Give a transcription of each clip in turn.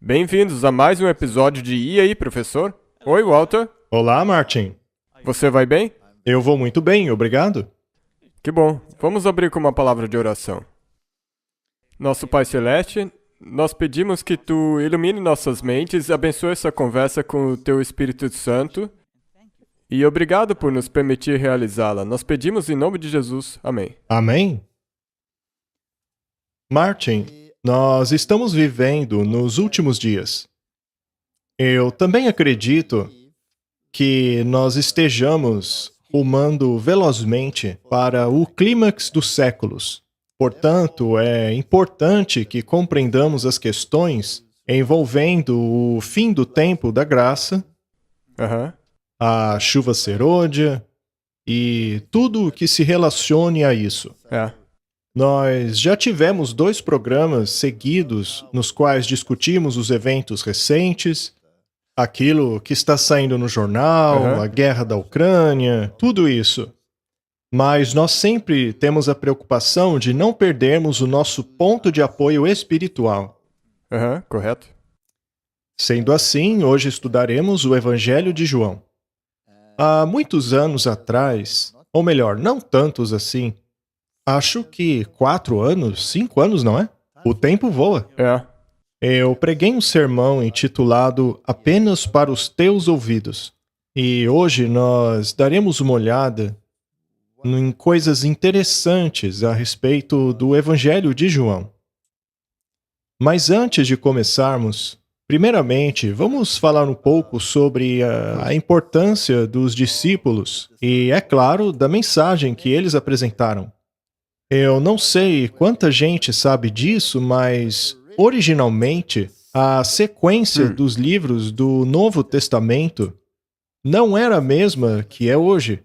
Bem-vindos a mais um episódio de E aí, professor? Oi, Walter. Olá, Martin. Você vai bem? Eu vou muito bem, obrigado. Que bom. Vamos abrir com uma palavra de oração. Nosso Pai Celeste, nós pedimos que Tu ilumine nossas mentes, abençoe essa conversa com o Teu Espírito Santo e obrigado por nos permitir realizá-la. Nós pedimos em nome de Jesus. Amém. Amém? Martin, nós estamos vivendo nos últimos dias. Eu também acredito que nós estejamos rumando velozmente para o clímax dos séculos. Portanto, é importante que compreendamos as questões envolvendo o fim do tempo da graça, Aham. a chuva serôdia e tudo o que se relacione a isso. É. Nós já tivemos 2 programas seguidos nos quais discutimos os eventos recentes, aquilo que está saindo no jornal, a guerra da Ucrânia, tudo isso. Mas nós sempre temos a preocupação de não perdermos o nosso ponto de apoio espiritual. Aham, correto. Sendo assim, hoje estudaremos o Evangelho de João. Há muitos anos atrás, ou melhor, não tantos assim, acho que 4 anos, 5 anos, não é? O tempo voa. É. Eu preguei um sermão intitulado Apenas para os Teus Ouvidos. E hoje nós daremos uma olhada em coisas interessantes a respeito do Evangelho de João. Mas antes de começarmos, primeiramente, vamos falar um pouco sobre a importância dos discípulos e, é claro, da mensagem que eles apresentaram. Eu não sei quanta gente sabe disso, mas originalmente a sequência dos livros do Novo Testamento não era a mesma que é hoje.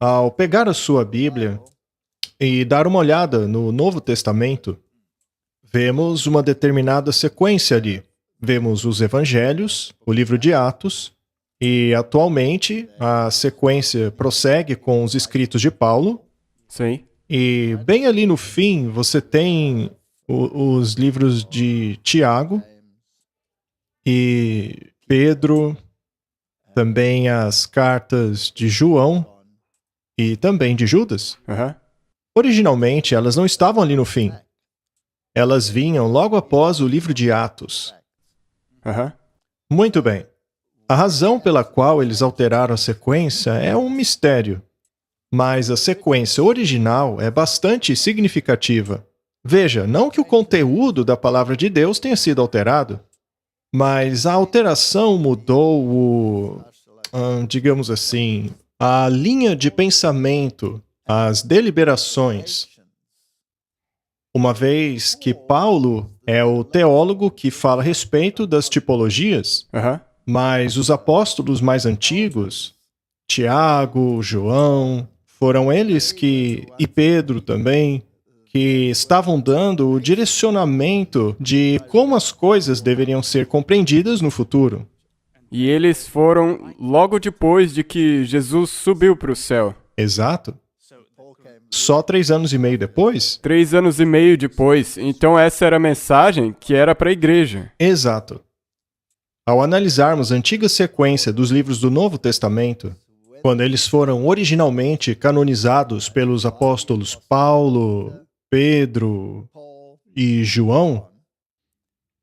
Ao pegar a sua Bíblia e dar uma olhada no Novo Testamento, vemos uma determinada sequência ali. Vemos os Evangelhos, o livro de Atos, e atualmente a sequência prossegue com os escritos de Paulo. Sim. E bem ali no fim você tem os livros de Tiago e Pedro, também as cartas de João e também de Judas. Aham. Originalmente elas não estavam ali no fim. Elas vinham logo após o livro de Atos. Aham. Muito bem. A razão pela qual eles alteraram a sequência é um mistério. Mas a sequência original é bastante significativa. Veja, não que o conteúdo da palavra de Deus tenha sido alterado, mas a alteração mudou digamos assim, a linha de pensamento, as deliberações. Uma vez que Paulo é o teólogo que fala a respeito das tipologias, Aham. mas os apóstolos mais antigos, Tiago, João, foram eles e Pedro também, que estavam dando o direcionamento de como as coisas deveriam ser compreendidas no futuro. E eles foram logo depois de que Jesus subiu para o céu. Exato. Só 3 anos e meio depois? 3 anos e meio depois. Então essa era a mensagem que era para a igreja. Exato. Ao analisarmos a antiga sequência dos livros do Novo Testamento, quando eles foram originalmente canonizados pelos apóstolos Paulo, Pedro e João,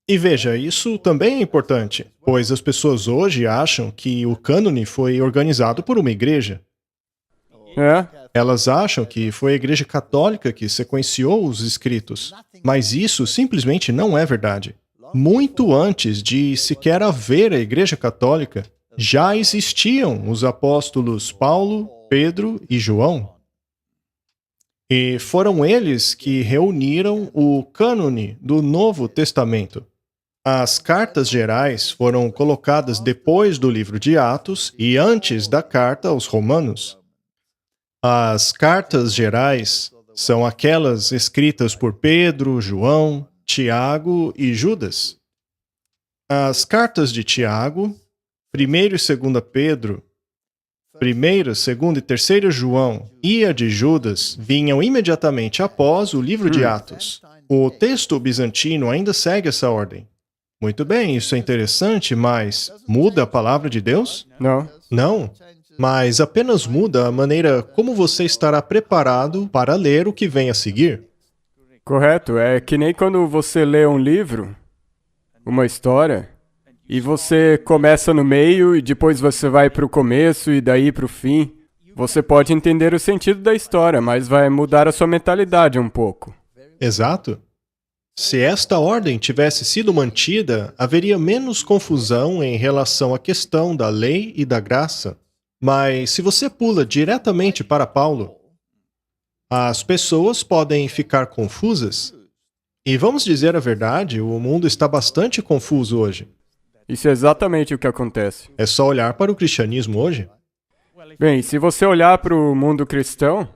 e veja, isso também é importante, pois as pessoas hoje acham que o cânone foi organizado por uma igreja. É? Elas acham que foi a Igreja Católica que sequenciou os escritos, mas isso simplesmente não é verdade. Muito antes de sequer haver a Igreja Católica, já existiam os apóstolos Paulo, Pedro e João. E foram eles que reuniram o cânone do Novo Testamento. As cartas gerais foram colocadas depois do livro de Atos e antes da carta aos Romanos. As cartas gerais são aquelas escritas por Pedro, João, Tiago e Judas. As cartas de Tiago, 1º e 2º Pedro, 1ª, 2ª e 3ª João e a de Judas vinham imediatamente após o livro de Atos. O texto bizantino ainda segue essa ordem. Muito bem, isso é interessante, mas muda a palavra de Deus? Não. Não. Mas apenas muda a maneira como você estará preparado para ler o que vem a seguir. Correto. É que nem quando você lê um livro, uma história, e você começa no meio e depois você vai para o começo e daí para o fim. Você pode entender o sentido da história, mas vai mudar a sua mentalidade um pouco. Exato. Se esta ordem tivesse sido mantida, haveria menos confusão em relação à questão da lei e da graça. Mas se você pula diretamente para Paulo, as pessoas podem ficar confusas. E vamos dizer a verdade, o mundo está bastante confuso hoje. Isso é exatamente o que acontece. É só olhar para o cristianismo hoje. Bem, se você olhar para o mundo cristão,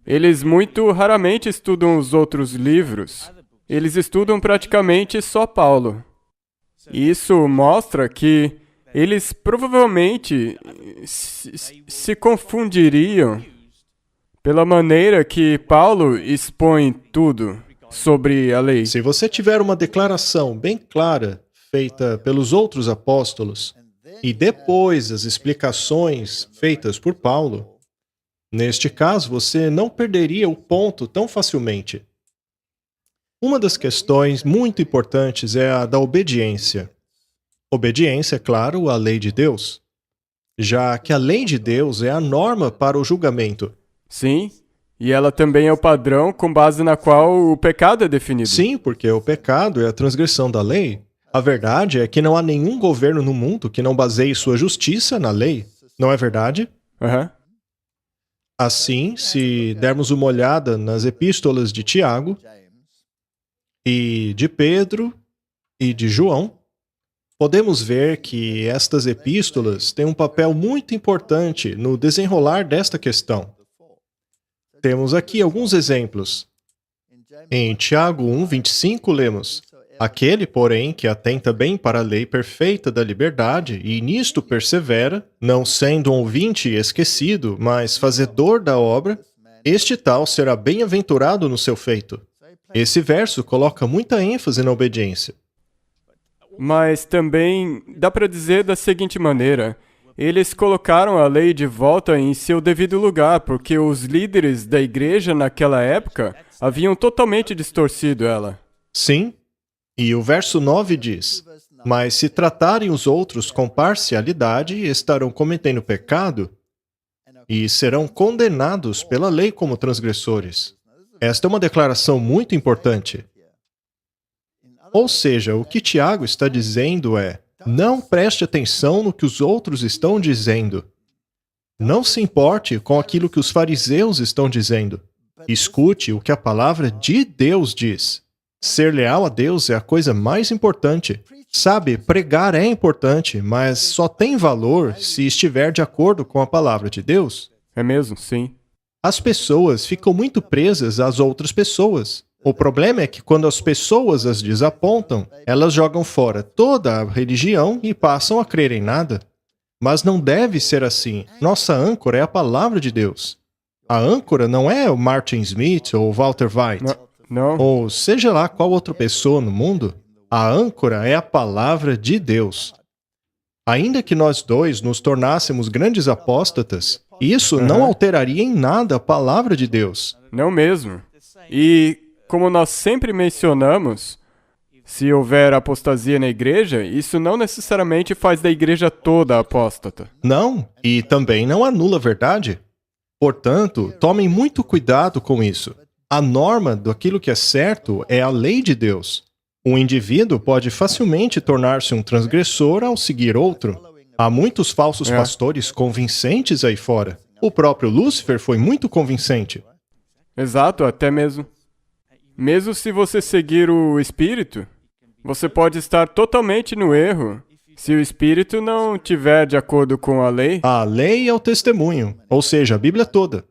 eles muito raramente estudam os outros livros. Eles estudam praticamente só Paulo. E isso mostra que eles provavelmente se confundiriam pela maneira que Paulo expõe tudo sobre a lei. Se você tiver uma declaração bem clara, feita pelos outros apóstolos, e depois as explicações feitas por Paulo, neste caso você não perderia o ponto tão facilmente. Uma das questões muito importantes é a da obediência. Obediência, é claro, à lei de Deus, já que a lei de Deus é a norma para o julgamento. Sim, e ela também é o padrão com base na qual o pecado é definido. Sim, porque o pecado é a transgressão da lei. A verdade é que não há nenhum governo no mundo que não baseie sua justiça na lei. Não é verdade? Aham. Assim, se dermos uma olhada nas epístolas de Tiago, e de Pedro e de João, podemos ver que estas epístolas têm um papel muito importante no desenrolar desta questão. Temos aqui alguns exemplos. Em Tiago 1:25 lemos: Aquele, porém, que atenta bem para a lei perfeita da liberdade e nisto persevera, não sendo um ouvinte esquecido, mas fazedor da obra, este tal será bem-aventurado no seu feito. Esse verso coloca muita ênfase na obediência. Mas também dá para dizer da seguinte maneira: eles colocaram a lei de volta em seu devido lugar, porque os líderes da igreja naquela época haviam totalmente distorcido ela. Sim, e o verso 9 diz: Mas se tratarem os outros com parcialidade, estarão cometendo pecado e serão condenados pela lei como transgressores. Esta é uma declaração muito importante. Ou seja, o que Tiago está dizendo é: não preste atenção no que os outros estão dizendo. Não se importe com aquilo que os fariseus estão dizendo. Escute o que a palavra de Deus diz. Ser leal a Deus é a coisa mais importante. Sabe, pregar é importante, mas só tem valor se estiver de acordo com a palavra de Deus. É mesmo? Sim. As pessoas ficam muito presas às outras pessoas. O problema é que quando as pessoas as desapontam, elas jogam fora toda a religião e passam a crer em nada. Mas não deve ser assim. Nossa âncora é a palavra de Deus. A âncora não é o Martin Smith ou o Walter White, Não. ou seja lá qual outra pessoa no mundo. A âncora é a palavra de Deus. Ainda que nós dois nos tornássemos grandes apóstatas, isso não alteraria em nada a palavra de Deus. Não mesmo. E, como nós sempre mencionamos, se houver apostasia na igreja, isso não necessariamente faz da igreja toda apóstata. Não, e também não anula a verdade. Portanto, tomem muito cuidado com isso. A norma daquilo que é certo é a lei de Deus. Um indivíduo pode facilmente tornar-se um transgressor ao seguir outro. Há muitos falsos pastores convincentes aí fora. O próprio Lúcifer foi muito convincente. Exato, até mesmo. Mesmo se você seguir o Espírito, você pode estar totalmente no erro se o Espírito não estiver de acordo com a lei. A lei é o testemunho, ou seja, a Bíblia toda.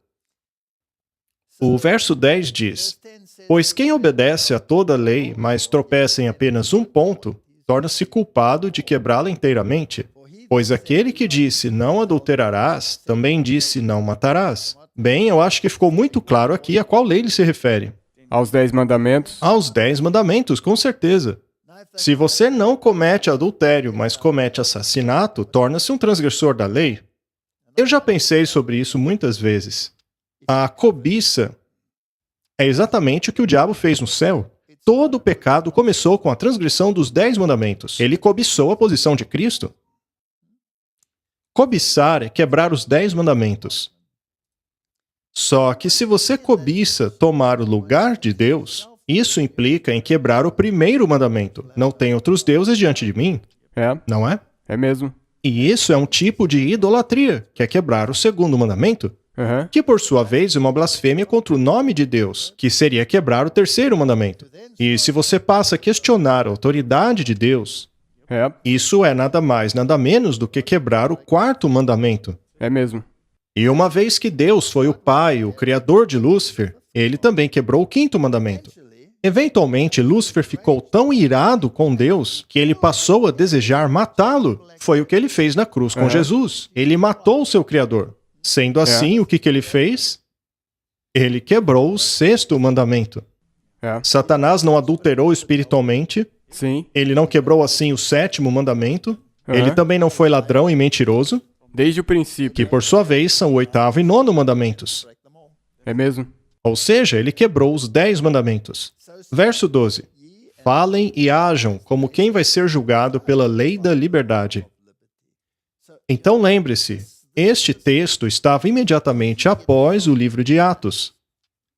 O verso 10 diz: Pois quem obedece a toda a lei, mas tropeça em apenas um ponto, torna-se culpado de quebrá-la inteiramente. Pois aquele que disse não adulterarás, também disse não matarás. Bem, eu acho que ficou muito claro aqui a qual lei ele se refere. Aos 10 mandamentos. Aos 10 mandamentos, com certeza. Se você não comete adultério, mas comete assassinato, torna-se um transgressor da lei. Eu já pensei sobre isso muitas vezes. A cobiça é exatamente o que o diabo fez no céu. Todo o pecado começou com a transgressão dos 10 mandamentos. Ele cobiçou a posição de Cristo. Cobiçar é quebrar os 10 mandamentos. Só que se você cobiça tomar o lugar de Deus, isso implica em quebrar o primeiro mandamento. Não tem outros deuses diante de mim. Não é? É mesmo. E isso é um tipo de idolatria, que é quebrar o segundo mandamento, que por sua vez é uma blasfêmia contra o nome de Deus, que seria quebrar o terceiro mandamento. E se você passa a questionar a autoridade de Deus, isso é nada mais, nada menos do que quebrar o quarto mandamento. É mesmo. E uma vez que Deus foi o Pai, o Criador de Lúcifer, ele também quebrou o quinto mandamento. Eventualmente, Lúcifer ficou tão irado com Deus que ele passou a desejar matá-lo. Foi o que ele fez na cruz com Jesus. Ele matou o seu Criador. Sendo assim, o que ele fez? Ele quebrou o sexto mandamento. Satanás não adulterou espiritualmente. Sim. Ele não quebrou assim o sétimo mandamento. Ele também não foi ladrão e mentiroso. Desde o princípio. Que por sua vez são o oitavo e nono mandamentos. É mesmo. Ou seja, ele quebrou os 10 mandamentos. Verso 12. Falem e ajam como quem vai ser julgado pela lei da liberdade. Então lembre-se, este texto estava imediatamente após o livro de Atos.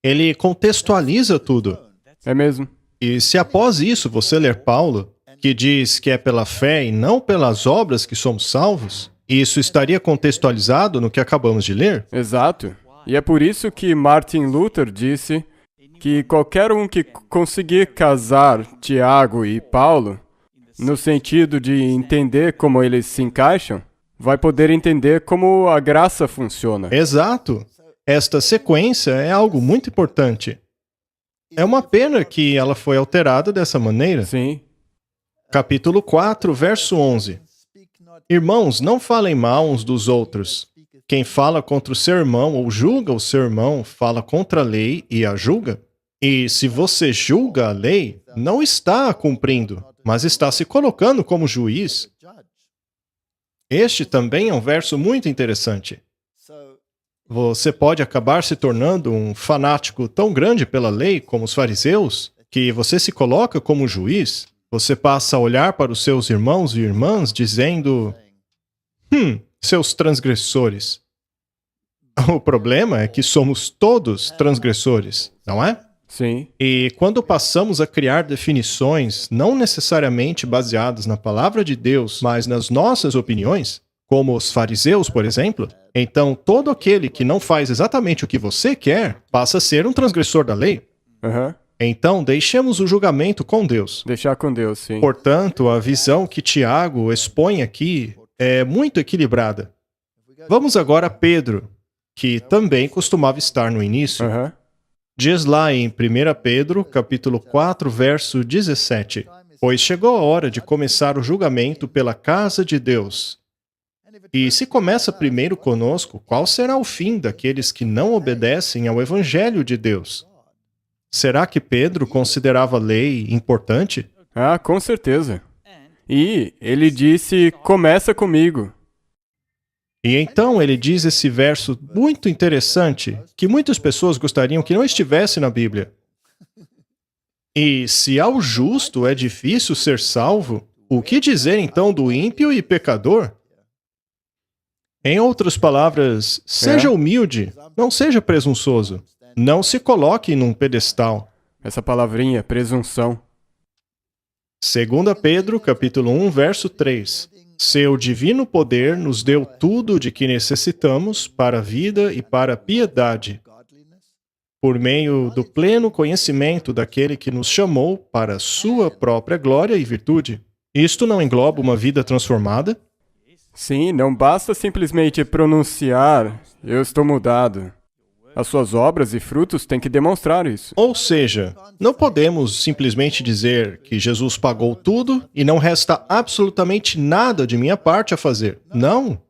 Ele contextualiza tudo. É mesmo. E se após isso você ler Paulo, que diz que é pela fé e não pelas obras que somos salvos, isso estaria contextualizado no que acabamos de ler? Exato. E é por isso que Martin Luther disse que qualquer um que conseguir casar Tiago e Paulo, no sentido de entender como eles se encaixam, vai poder entender como a graça funciona. Exato. Esta sequência é algo muito importante. É uma pena que ela foi alterada dessa maneira. Sim. Capítulo 4, verso 11. Irmãos, não falem mal uns dos outros. Quem fala contra o seu irmão ou julga o seu irmão, fala contra a lei e a julga. E se você julga a lei, não está a cumprindo, mas está se colocando como juiz. Este também é um verso muito interessante. Você pode acabar se tornando um fanático tão grande pela lei como os fariseus, que você se coloca como juiz. Você passa a olhar para os seus irmãos e irmãs dizendo: seus transgressores. O problema é que somos todos transgressores, não é? Sim. E quando passamos a criar definições não necessariamente baseadas na palavra de Deus, mas nas nossas opiniões, como os fariseus, por exemplo, então todo aquele que não faz exatamente o que você quer passa a ser um transgressor da lei. Então, deixemos o julgamento com Deus. Deixar com Deus, sim. Portanto, a visão que Tiago expõe aqui é muito equilibrada. Vamos agora a Pedro, que também costumava estar no início. Diz lá em 1 Pedro, capítulo 4, verso 17. Pois chegou a hora de começar o julgamento pela casa de Deus. E se começa primeiro conosco, qual será o fim daqueles que não obedecem ao evangelho de Deus? Será que Pedro considerava a lei importante? Ah, com certeza. E ele disse, começa comigo. E então ele diz esse verso muito interessante, que muitas pessoas gostariam que não estivesse na Bíblia. E se ao justo é difícil ser salvo, o que dizer então do ímpio e pecador? Em outras palavras, seja humilde, não seja presunçoso. Não se coloque num pedestal. Essa palavrinha, presunção. 2 Pedro, capítulo 1, verso 3. Seu divino poder nos deu tudo de que necessitamos para a vida e para a piedade, por meio do pleno conhecimento daquele que nos chamou para a sua própria glória e virtude. Isto não engloba uma vida transformada? Sim, não basta simplesmente pronunciar, eu estou mudado. As suas obras e frutos têm que demonstrar isso. Ou seja, não podemos simplesmente dizer que Jesus pagou tudo e não resta absolutamente nada de minha parte a fazer. Não.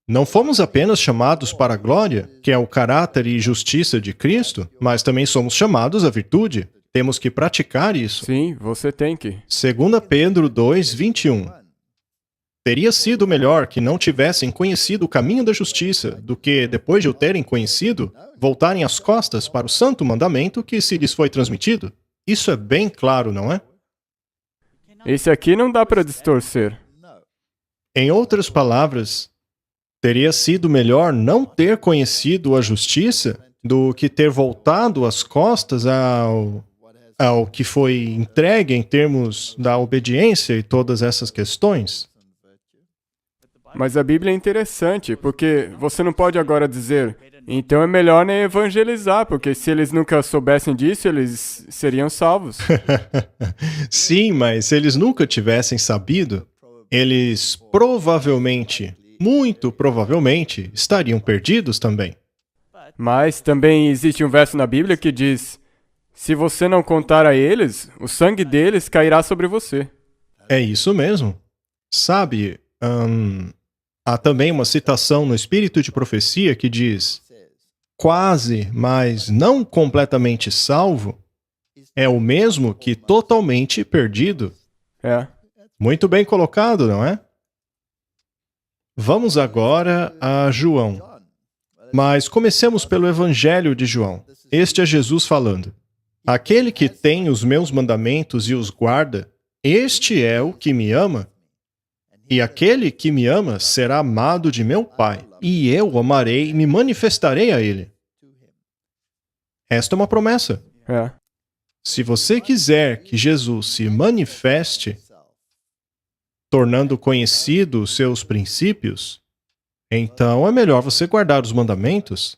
Não fomos apenas chamados para a glória, que é o caráter e justiça de Cristo, mas também somos chamados à virtude. Temos que praticar isso. Sim, você tem que. 2 Pedro 2, 21. Teria sido melhor que não tivessem conhecido o caminho da justiça, do que, depois de o terem conhecido, voltarem as costas para o santo mandamento que se lhes foi transmitido. Isso é bem claro, não é? Esse aqui não dá para distorcer. Em outras palavras, teria sido melhor não ter conhecido a justiça do que ter voltado as costas ao que foi entregue em termos da obediência e todas essas questões. Mas a Bíblia é interessante, porque você não pode agora dizer, então é melhor nem evangelizar, porque se eles nunca soubessem disso, eles seriam salvos. Sim, mas se eles nunca tivessem sabido, eles provavelmente, muito provavelmente, estariam perdidos também. Mas também existe um verso na Bíblia que diz, se você não contar a eles, o sangue deles cairá sobre você. É isso mesmo. Sabe, há também uma citação no Espírito de Profecia que diz: quase, mas não completamente salvo, é o mesmo que totalmente perdido. É. Muito bem colocado, não é? Vamos agora a João. Mas comecemos pelo Evangelho de João. Este é Jesus falando. Aquele que tem os meus mandamentos e os guarda, este é o que me ama. E aquele que me ama será amado de meu Pai, e eu o amarei e me manifestarei a ele. Esta é uma promessa. É. Se você quiser que Jesus se manifeste, tornando conhecido os seus princípios, então é melhor você guardar os mandamentos.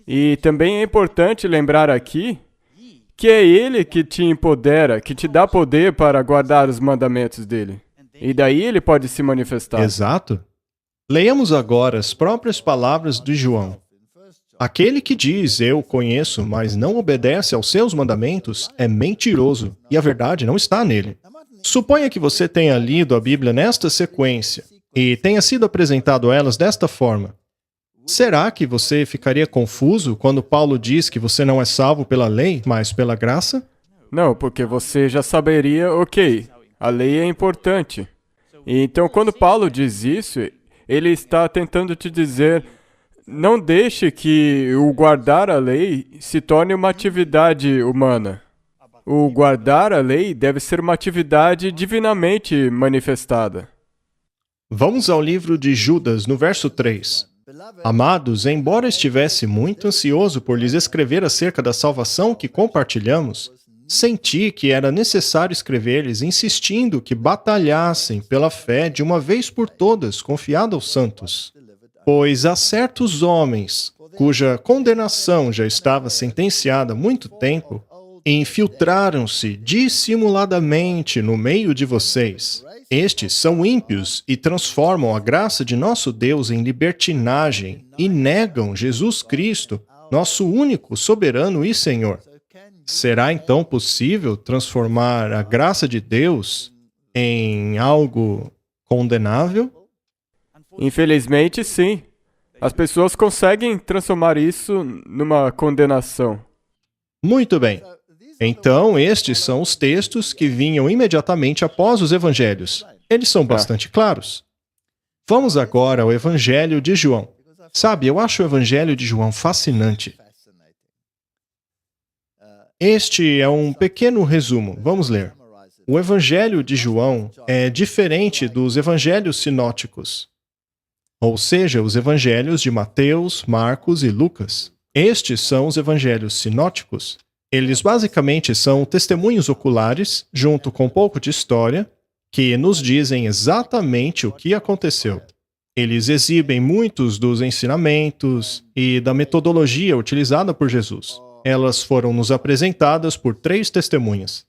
E também é importante lembrar aqui que é Ele que te empodera, que te dá poder para guardar os mandamentos dele. E daí ele pode se manifestar. Exato. Leiamos agora as próprias palavras de João. Aquele que diz, eu conheço, mas não obedece aos seus mandamentos, é mentiroso, e a verdade não está nele. Suponha que você tenha lido a Bíblia nesta sequência e tenha sido apresentado a elas desta forma. Será que você ficaria confuso quando Paulo diz que você não é salvo pela lei, mas pela graça? Não, porque você já saberia, ok, a lei é importante. E então, quando Paulo diz isso, ele está tentando te dizer, não deixe que o guardar a lei se torne uma atividade humana. O guardar a lei deve ser uma atividade divinamente manifestada. Vamos ao livro de Judas, no verso 3. Amados, embora estivesse muito ansioso por lhes escrever acerca da salvação que compartilhamos, senti que era necessário escrever-lhes insistindo que batalhassem pela fé de uma vez por todas, confiada aos santos. Pois há certos homens, cuja condenação já estava sentenciada há muito tempo, infiltraram-se dissimuladamente no meio de vocês. Estes são ímpios e transformam a graça de nosso Deus em libertinagem e negam Jesus Cristo, nosso único soberano e Senhor. Será então possível transformar a graça de Deus em algo condenável? Infelizmente, sim. As pessoas conseguem transformar isso numa condenação. Muito bem. Então, estes são os textos que vinham imediatamente após os evangelhos. Eles são bastante claros. Vamos agora ao Evangelho de João. Sabe, eu acho o Evangelho de João fascinante. Este é um pequeno resumo. Vamos ler. O Evangelho de João é diferente dos evangelhos sinóticos, ou seja, os evangelhos de Mateus, Marcos e Lucas. Estes são os evangelhos sinóticos. Eles basicamente são testemunhos oculares, junto com um pouco de história, que nos dizem exatamente o que aconteceu. Eles exibem muitos dos ensinamentos e da metodologia utilizada por Jesus. Elas foram nos apresentadas por 3 testemunhas.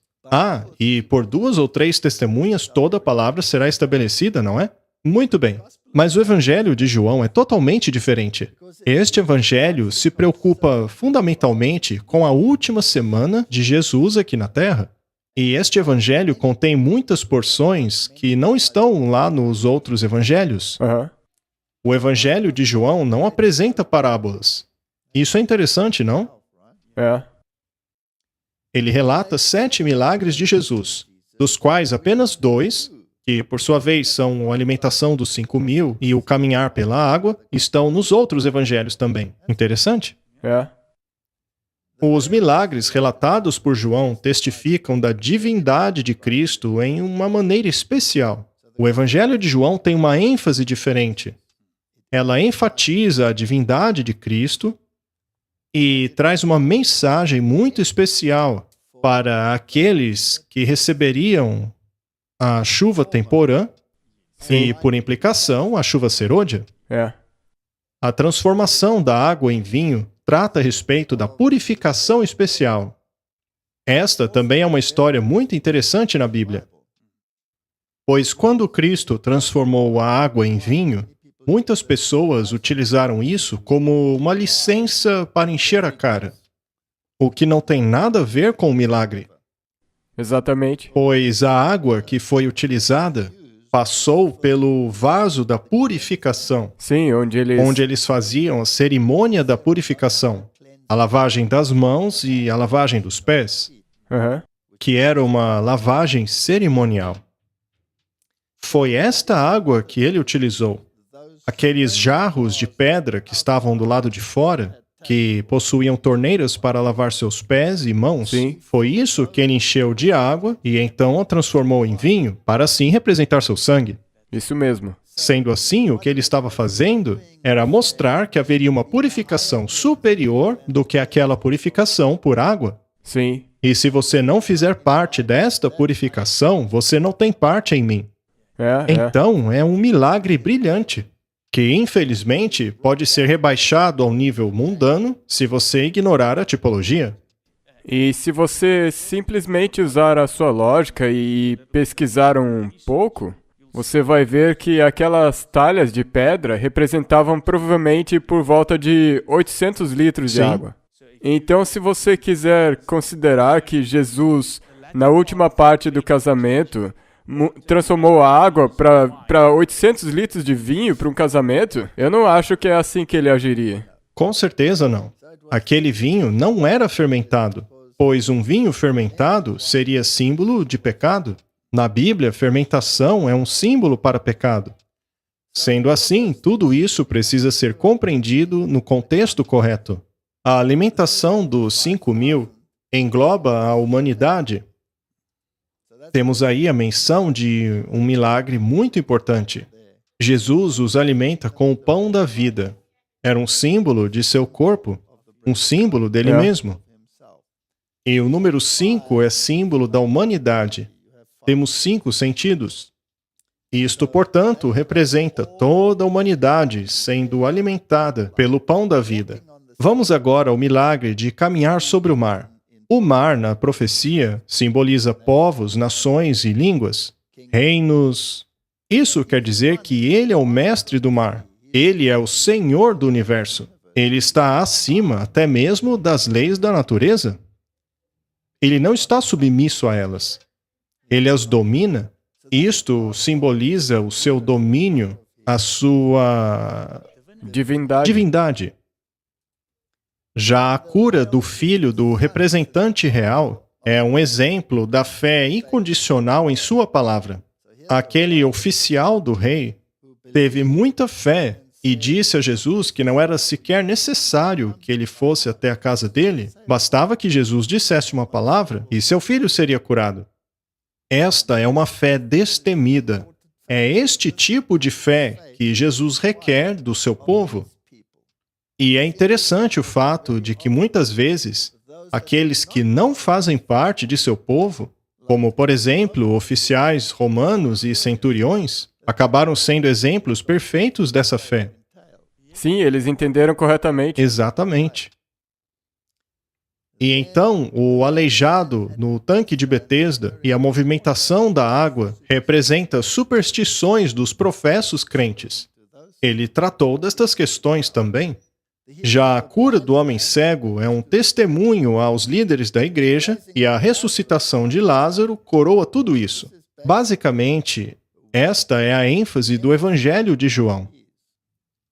E por 2 ou 3 testemunhas toda a palavra será estabelecida, não é? Muito bem. Mas o Evangelho de João é totalmente diferente. Este Evangelho se preocupa fundamentalmente com a última semana de Jesus aqui na Terra. E este Evangelho contém muitas porções que não estão lá nos outros Evangelhos. O Evangelho de João não apresenta parábolas. Isso é interessante, não? É. Ele relata 7 milagres de Jesus, dos quais apenas 2, que por sua vez são a alimentação dos 5.000 e o caminhar pela água, estão nos outros evangelhos também. Interessante? É. Os milagres relatados por João testificam da divindade de Cristo em uma maneira especial. O Evangelho de João tem uma ênfase diferente. Ela enfatiza a divindade de Cristo e traz uma mensagem muito especial para aqueles que receberiam a chuva temporã e, por implicação, a chuva serôdia. É. A transformação da água em vinho trata a respeito da purificação especial. Esta também é uma história muito interessante na Bíblia. Pois quando Cristo transformou a água em vinho, muitas pessoas utilizaram isso como uma licença para encher a cara, o que não tem nada a ver com o milagre. Exatamente. Pois a água que foi utilizada passou pelo vaso da purificação, Sim, onde eles faziam a cerimônia da purificação, a lavagem das mãos e a lavagem dos pés, Aham. que era uma lavagem cerimonial. Foi esta água que ele utilizou. Aqueles jarros de pedra que estavam do lado de fora, que possuíam torneiras para lavar seus pés e mãos, Sim. foi isso que ele encheu de água e então a transformou em vinho, para assim representar seu sangue. Isso mesmo. Sendo assim, o que ele estava fazendo era mostrar que haveria uma purificação superior do que aquela purificação por água. Sim. E se você não fizer parte desta purificação, você não tem parte em mim. É. Então, é um milagre brilhante, que infelizmente pode ser rebaixado ao nível mundano se você ignorar a tipologia. E se você simplesmente usar a sua lógica e pesquisar um pouco, você vai ver que aquelas talhas de pedra representavam provavelmente por volta de 800 litros de Sim. água. Então, se você quiser considerar que Jesus, na última parte do casamento, transformou a água para 800 litros de vinho para um casamento, eu não acho que é assim que ele agiria. Com certeza não. Aquele vinho não era fermentado, pois um vinho fermentado seria símbolo de pecado. Na Bíblia, fermentação é um símbolo para pecado. Sendo assim, tudo isso precisa ser compreendido no contexto correto. A alimentação dos 5.000 engloba a humanidade. Temos aí a menção de um milagre muito importante. Jesus os alimenta com o pão da vida. Era um símbolo de seu corpo, um símbolo dele mesmo. E o número 5 é símbolo da humanidade. Temos 5 sentidos. Isto, portanto, representa toda a humanidade sendo alimentada pelo pão da vida. Vamos agora ao milagre de caminhar sobre o mar. O mar, na profecia, simboliza povos, nações e línguas, reinos. Isso quer dizer que ele é o mestre do mar. Ele é o Senhor do universo. Ele está acima até mesmo das leis da natureza. Ele não está submisso a elas. Ele as domina. Isto simboliza o seu domínio, a sua divindade. Já a cura do filho do representante real é um exemplo da fé incondicional em sua palavra. Aquele oficial do rei teve muita fé e disse a Jesus que não era sequer necessário que ele fosse até a casa dele, bastava que Jesus dissesse uma palavra e seu filho seria curado. Esta é uma fé destemida. É este tipo de fé que Jesus requer do seu povo. E é interessante o fato de que muitas vezes aqueles que não fazem parte de seu povo, como por exemplo oficiais romanos e centuriões, acabaram sendo exemplos perfeitos dessa fé. Sim, eles entenderam corretamente. Exatamente. E então, o aleijado no tanque de Betesda e a movimentação da água representa superstições dos professos crentes. Ele tratou destas questões também. Já a cura do homem cego é um testemunho aos líderes da igreja e a ressuscitação de Lázaro coroa tudo isso. Basicamente, esta é a ênfase do Evangelho de João.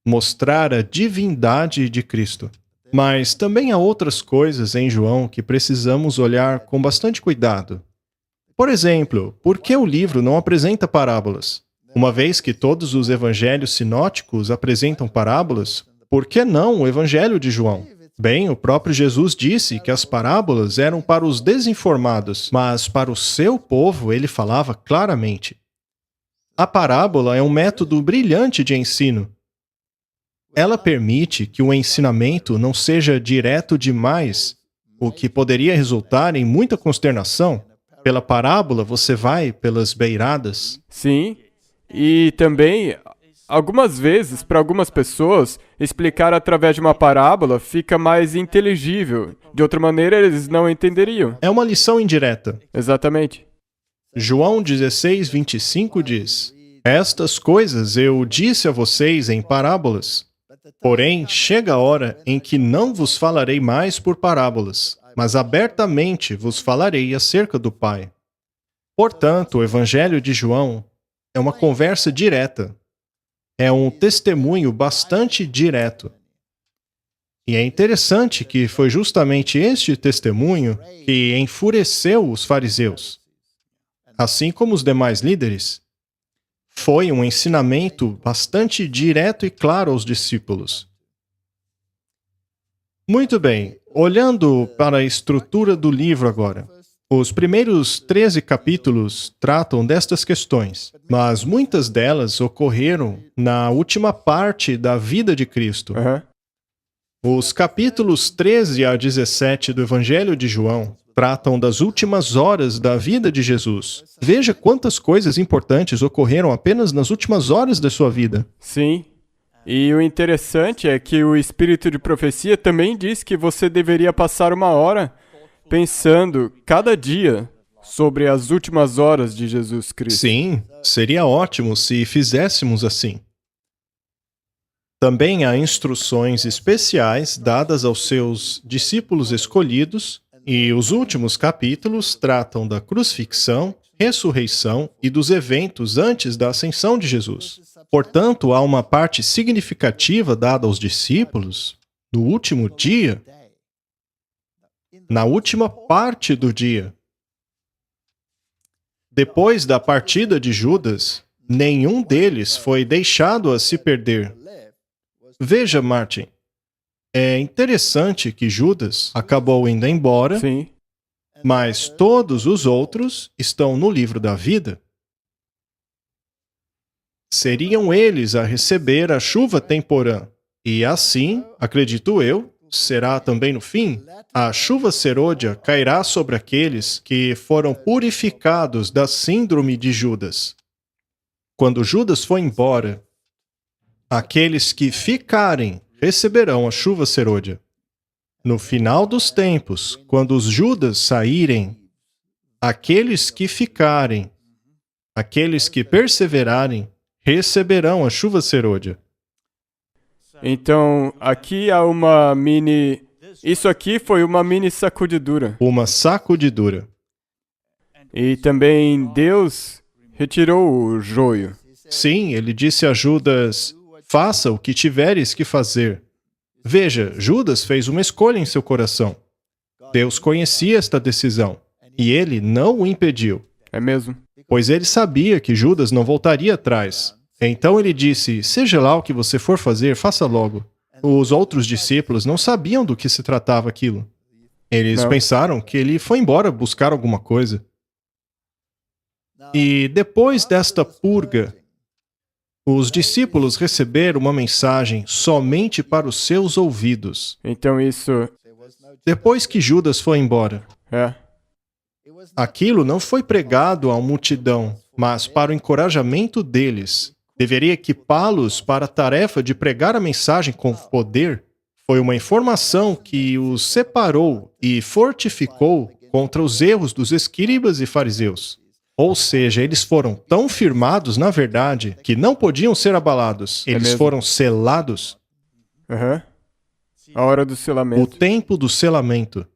Mostrar a divindade de Cristo. Mas também há outras coisas em João que precisamos olhar com bastante cuidado. Por exemplo, por que o livro não apresenta parábolas? Uma vez que todos os evangelhos sinóticos apresentam parábolas, por que não o evangelho de João? Bem, o próprio Jesus disse que as parábolas eram para os desinformados, mas para o seu povo ele falava claramente. A parábola é um método brilhante de ensino. Ela permite que o ensinamento não seja direto demais, o que poderia resultar em muita consternação. Pela parábola, você vai pelas beiradas. Sim. E também, algumas vezes, para algumas pessoas, explicar através de uma parábola fica mais inteligível. De outra maneira, eles não entenderiam. É uma lição indireta. Exatamente. João 16, 25 diz: Estas coisas eu disse a vocês em parábolas. Porém, chega a hora em que não vos falarei mais por parábolas, mas abertamente vos falarei acerca do Pai. Portanto, o Evangelho de João é uma conversa direta. É um testemunho bastante direto. E é interessante que foi justamente este testemunho que enfureceu os fariseus, assim como os demais líderes. Foi um ensinamento bastante direto e claro aos discípulos. Muito bem, olhando para a estrutura do livro agora. Os primeiros 13 capítulos tratam destas questões, mas muitas delas ocorreram na última parte da vida de Cristo. Os capítulos 13 a 17 do Evangelho de João tratam das últimas horas da vida de Jesus. Veja quantas coisas importantes ocorreram apenas nas últimas horas da sua vida. Sim. E o interessante é que o Espírito de Profecia também diz que você deveria passar uma hora pensando cada dia sobre as últimas horas de Jesus Cristo. Sim, seria ótimo se fizéssemos assim. Também há instruções especiais dadas aos seus discípulos escolhidos, e os últimos capítulos tratam da crucifixão, ressurreição e dos eventos antes da ascensão de Jesus. Portanto, há uma parte significativa dada aos discípulos no último dia, na última parte do dia. Depois da partida de Judas, nenhum deles foi deixado a se perder. Veja, Martin, é interessante que Judas acabou indo embora, Sim. mas todos os outros estão no livro da vida. Seriam eles a receber a chuva temporã. E assim, acredito eu, será também no fim. A chuva serôdia cairá sobre aqueles que foram purificados da síndrome de Judas. Quando Judas for embora, aqueles que ficarem receberão a chuva serôdia. No final dos tempos, quando os Judas saírem, aqueles que ficarem, aqueles que perseverarem, receberão a chuva serôdia. Então, aqui há uma mini... Isso aqui foi uma mini sacudidura. Uma sacudidura. E também Deus retirou o joio. Sim, ele disse a Judas: faça o que tiveres que fazer. Veja, Judas fez uma escolha em seu coração. Deus conhecia esta decisão, e ele não o impediu. É mesmo? Pois ele sabia que Judas não voltaria atrás. Então ele disse: seja lá o que você for fazer, faça logo. Os outros discípulos não sabiam do que se tratava aquilo. Eles Não. pensaram que ele foi embora buscar alguma coisa. E depois desta purga, os discípulos receberam uma mensagem somente para os seus ouvidos. Então isso... Depois que Judas foi embora, aquilo não foi pregado à multidão, mas para o encorajamento deles. Deveria equipá-los para a tarefa de pregar a mensagem com poder. Foi uma informação que os separou e fortificou contra os erros dos escribas e fariseus. Ou seja, eles foram tão firmados na verdade que não podiam ser abalados. Eles mesmo? foram selados. A hora do O selamento. tempo do selamento.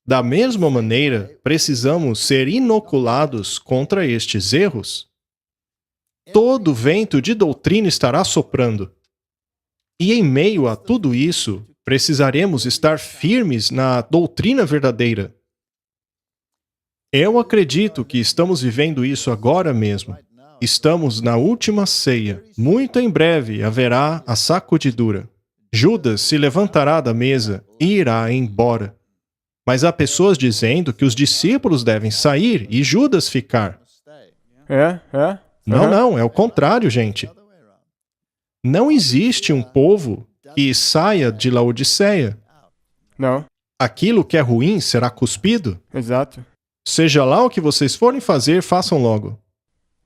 Da mesma maneira, precisamos ser inoculados contra estes erros. Todo vento de doutrina estará soprando. E em meio a tudo isso, precisaremos estar firmes na doutrina verdadeira. Eu acredito que estamos vivendo isso agora mesmo. Estamos na última ceia. Muito em breve haverá a sacudidura. Judas se levantará da mesa e irá embora. Mas há pessoas dizendo que os discípulos devem sair e Judas ficar. Não, é o contrário, gente. Não existe um povo que saia de Laodiceia. Não, Aquilo que é ruim será cuspido. exato. Seja lá o que vocês forem fazer, façam logo.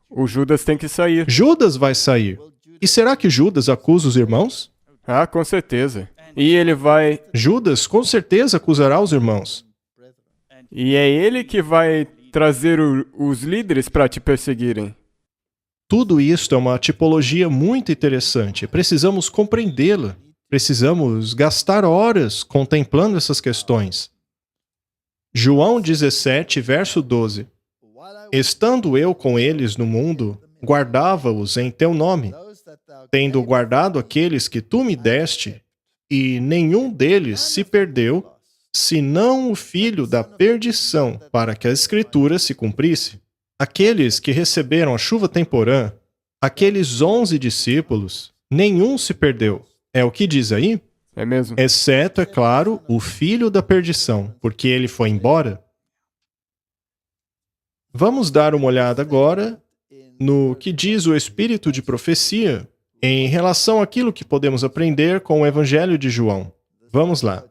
O Judas tem que sair. Judas vai sair. E será que Judas acusa os irmãos? Ah, com certeza. E ele vai... Judas com certeza acusará os irmãos. E é ele que vai trazer os líderes para te perseguirem. Tudo isto é uma tipologia muito interessante. Precisamos compreendê-la. Precisamos gastar horas contemplando essas questões. João 17, verso 12. Estando eu com eles no mundo, guardava-os em teu nome, tendo guardado aqueles que tu me deste, e nenhum deles se perdeu, senão o filho da perdição, para que a Escritura se cumprisse. Aqueles que receberam a chuva temporã, aqueles 11 discípulos, nenhum se perdeu. É o que diz aí? É mesmo? Exceto, é claro, o filho da perdição, porque ele foi embora. Vamos dar uma olhada agora no que diz o Espírito de profecia em relação àquilo que podemos aprender com o Evangelho de João. Vamos lá.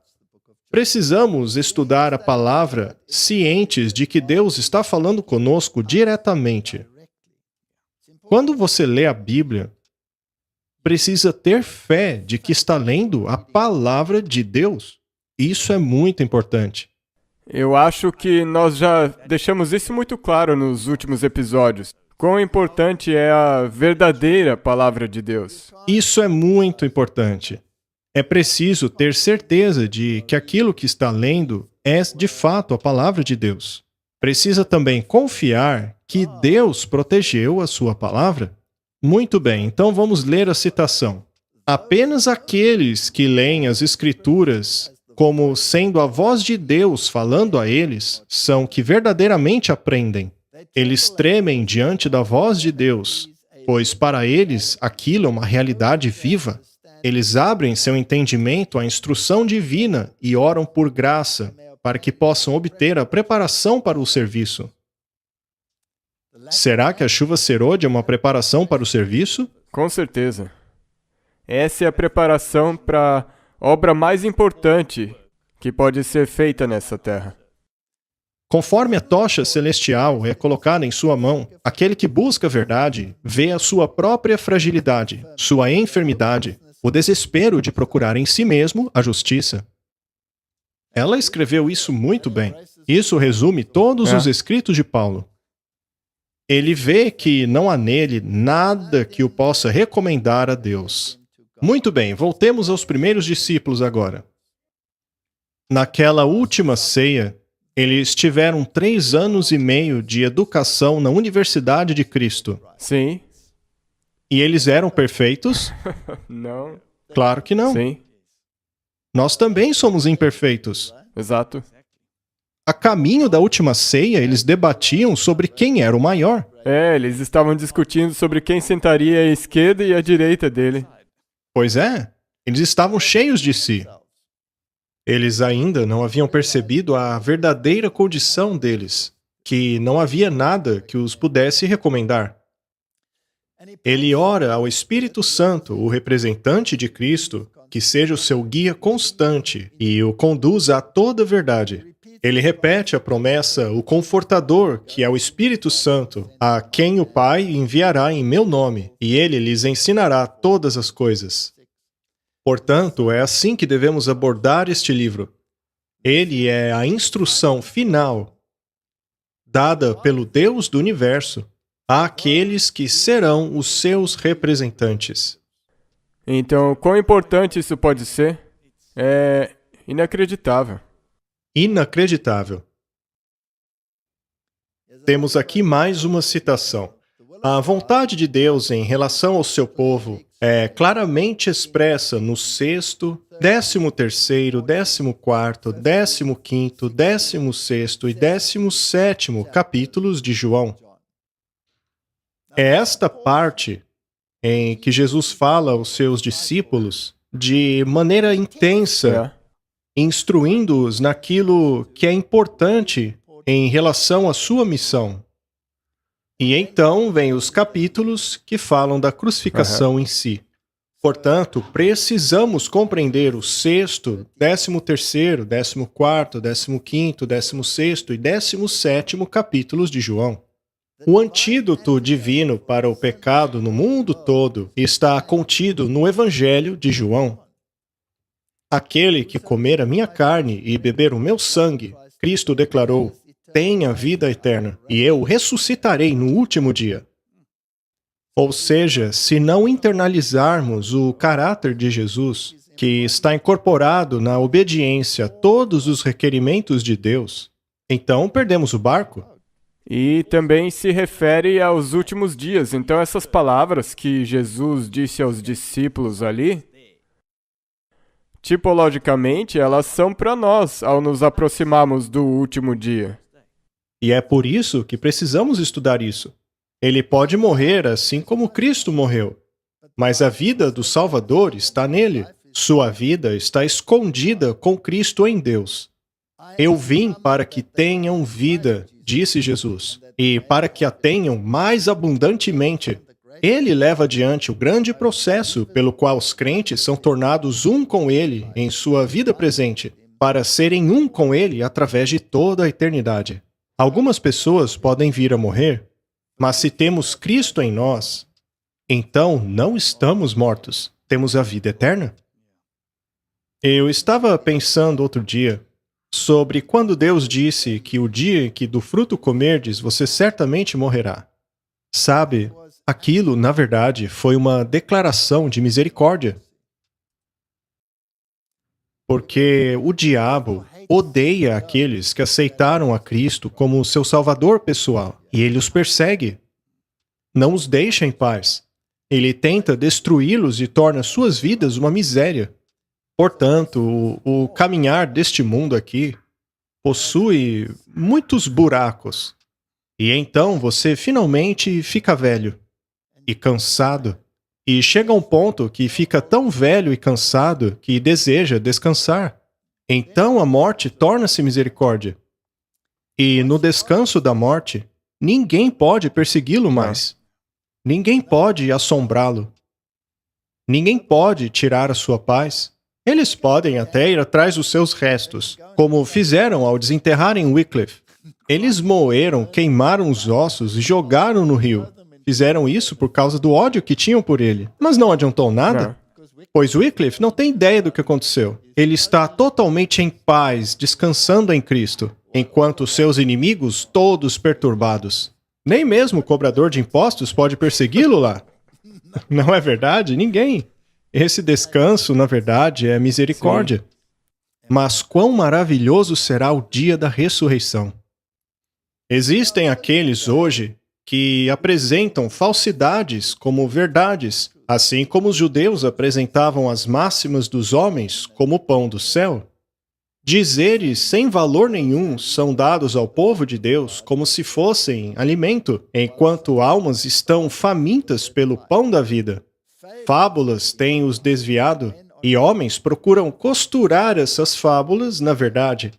Precisamos estudar a palavra cientes de que Deus está falando conosco diretamente. Quando você lê a Bíblia, precisa ter fé de que está lendo a palavra de Deus. Isso é muito importante. Eu acho que nós já deixamos isso muito claro nos últimos episódios. Quão importante é a verdadeira palavra de Deus. Isso é muito importante. É preciso ter certeza de que aquilo que está lendo é de fato a palavra de Deus. Precisa também confiar que Deus protegeu a sua palavra. Muito bem, então vamos ler a citação. Apenas aqueles que leem as Escrituras como sendo a voz de Deus falando a eles são que verdadeiramente aprendem. Eles tremem diante da voz de Deus, pois para eles aquilo é uma realidade viva. Eles abrem seu entendimento à instrução divina e oram por graça, para que possam obter a preparação para o serviço. Será que a chuva serôdia é uma preparação para o serviço? Com certeza. Essa é a preparação para a obra mais importante que pode ser feita nessa terra. Conforme a tocha celestial é colocada em sua mão, aquele que busca a verdade vê a sua própria fragilidade, sua enfermidade, o desespero de procurar em si mesmo a justiça. Ela escreveu isso muito bem. Isso resume todos os escritos de Paulo. Ele vê que não há nele nada que o possa recomendar a Deus. Muito bem, voltemos aos primeiros discípulos agora. Naquela última ceia, eles tiveram 3 anos e meio de educação na Universidade de Cristo. Sim. E eles eram perfeitos? Não. Claro que não. Sim. Nós também somos imperfeitos. Exato. A caminho da última ceia, eles debatiam sobre quem era o maior. Eles estavam discutindo sobre quem sentaria à esquerda e à direita dele. Pois é, eles estavam cheios de si. Eles ainda não haviam percebido a verdadeira condição deles, que não havia nada que os pudesse recomendar. Ele ora ao Espírito Santo, o representante de Cristo, que seja o seu guia constante e o conduza a toda a verdade. Ele repete a promessa, o Confortador, que é o Espírito Santo, a quem o Pai enviará em meu nome, e ele lhes ensinará todas as coisas. Portanto, é assim que devemos abordar este livro. Ele é a instrução final dada pelo Deus do universo àqueles que serão os seus representantes. Então, quão importante isso pode ser? É inacreditável. Inacreditável. Temos aqui mais uma citação. A vontade de Deus em relação ao seu povo é claramente expressa no sexto, 13º, 14º, 15º, 16º e 17º capítulos de João. É esta parte em que Jesus fala aos seus discípulos de maneira intensa, instruindo-os naquilo que é importante em relação à sua missão. E então vem os capítulos que falam da crucificação em si. Portanto, precisamos compreender o sexto, 13º, 14º, 15º, 16º e 17º capítulos de João. O antídoto divino para o pecado no mundo todo está contido no Evangelho de João. Aquele que comer a minha carne e beber o meu sangue, Cristo declarou, tem a vida eterna, e eu o ressuscitarei no último dia. Ou seja, se não internalizarmos o caráter de Jesus, que está incorporado na obediência a todos os requerimentos de Deus, então perdemos o barco. E também se refere aos últimos dias. Então essas palavras que Jesus disse aos discípulos ali, tipologicamente, elas são para nós ao nos aproximarmos do último dia. E é por isso que precisamos estudar isso. Ele pode morrer assim como Cristo morreu, mas a vida do Salvador está nele. Sua vida está escondida com Cristo em Deus. Eu vim para que tenham vida, disse Jesus, e para que a tenham mais abundantemente. Ele leva adiante o grande processo pelo qual os crentes são tornados um com Ele em sua vida presente, para serem um com Ele através de toda a eternidade. Algumas pessoas podem vir a morrer, mas se temos Cristo em nós, então não estamos mortos, temos a vida eterna. Eu estava pensando outro dia sobre quando Deus disse que o dia em que do fruto comerdes, você certamente morrerá. Sabe, aquilo, na verdade, foi uma declaração de misericórdia. Porque o diabo odeia aqueles que aceitaram a Cristo como seu salvador pessoal, e ele os persegue. Não os deixa em paz. Ele tenta destruí-los e torna suas vidas uma miséria. Portanto, o caminhar deste mundo aqui possui muitos buracos. E então você finalmente fica velho e cansado. E chega a um ponto que fica tão velho e cansado que deseja descansar. Então a morte torna-se misericórdia. E no descanso da morte, ninguém pode persegui-lo mais. Ninguém pode assombrá-lo. Ninguém pode tirar a sua paz. Eles podem até ir atrás dos seus restos, como fizeram ao desenterrarem Wycliffe. Eles moeram, queimaram os ossos e jogaram no rio. Fizeram isso por causa do ódio que tinham por ele. Mas não adiantou nada, pois Wycliffe não tem ideia do que aconteceu. Ele está totalmente em paz, descansando em Cristo, enquanto seus inimigos todos perturbados. Nem mesmo o cobrador de impostos pode persegui-lo lá. Não é verdade? Ninguém. Esse descanso, na verdade, é misericórdia. Sim. Mas quão maravilhoso será o dia da ressurreição. Existem aqueles hoje que apresentam falsidades como verdades, assim como os judeus apresentavam as máximas dos homens como o pão do céu. Dizeres sem valor nenhum são dados ao povo de Deus como se fossem alimento, enquanto almas estão famintas pelo pão da vida. Fábulas têm os desviado, e homens procuram costurar essas fábulas na verdade.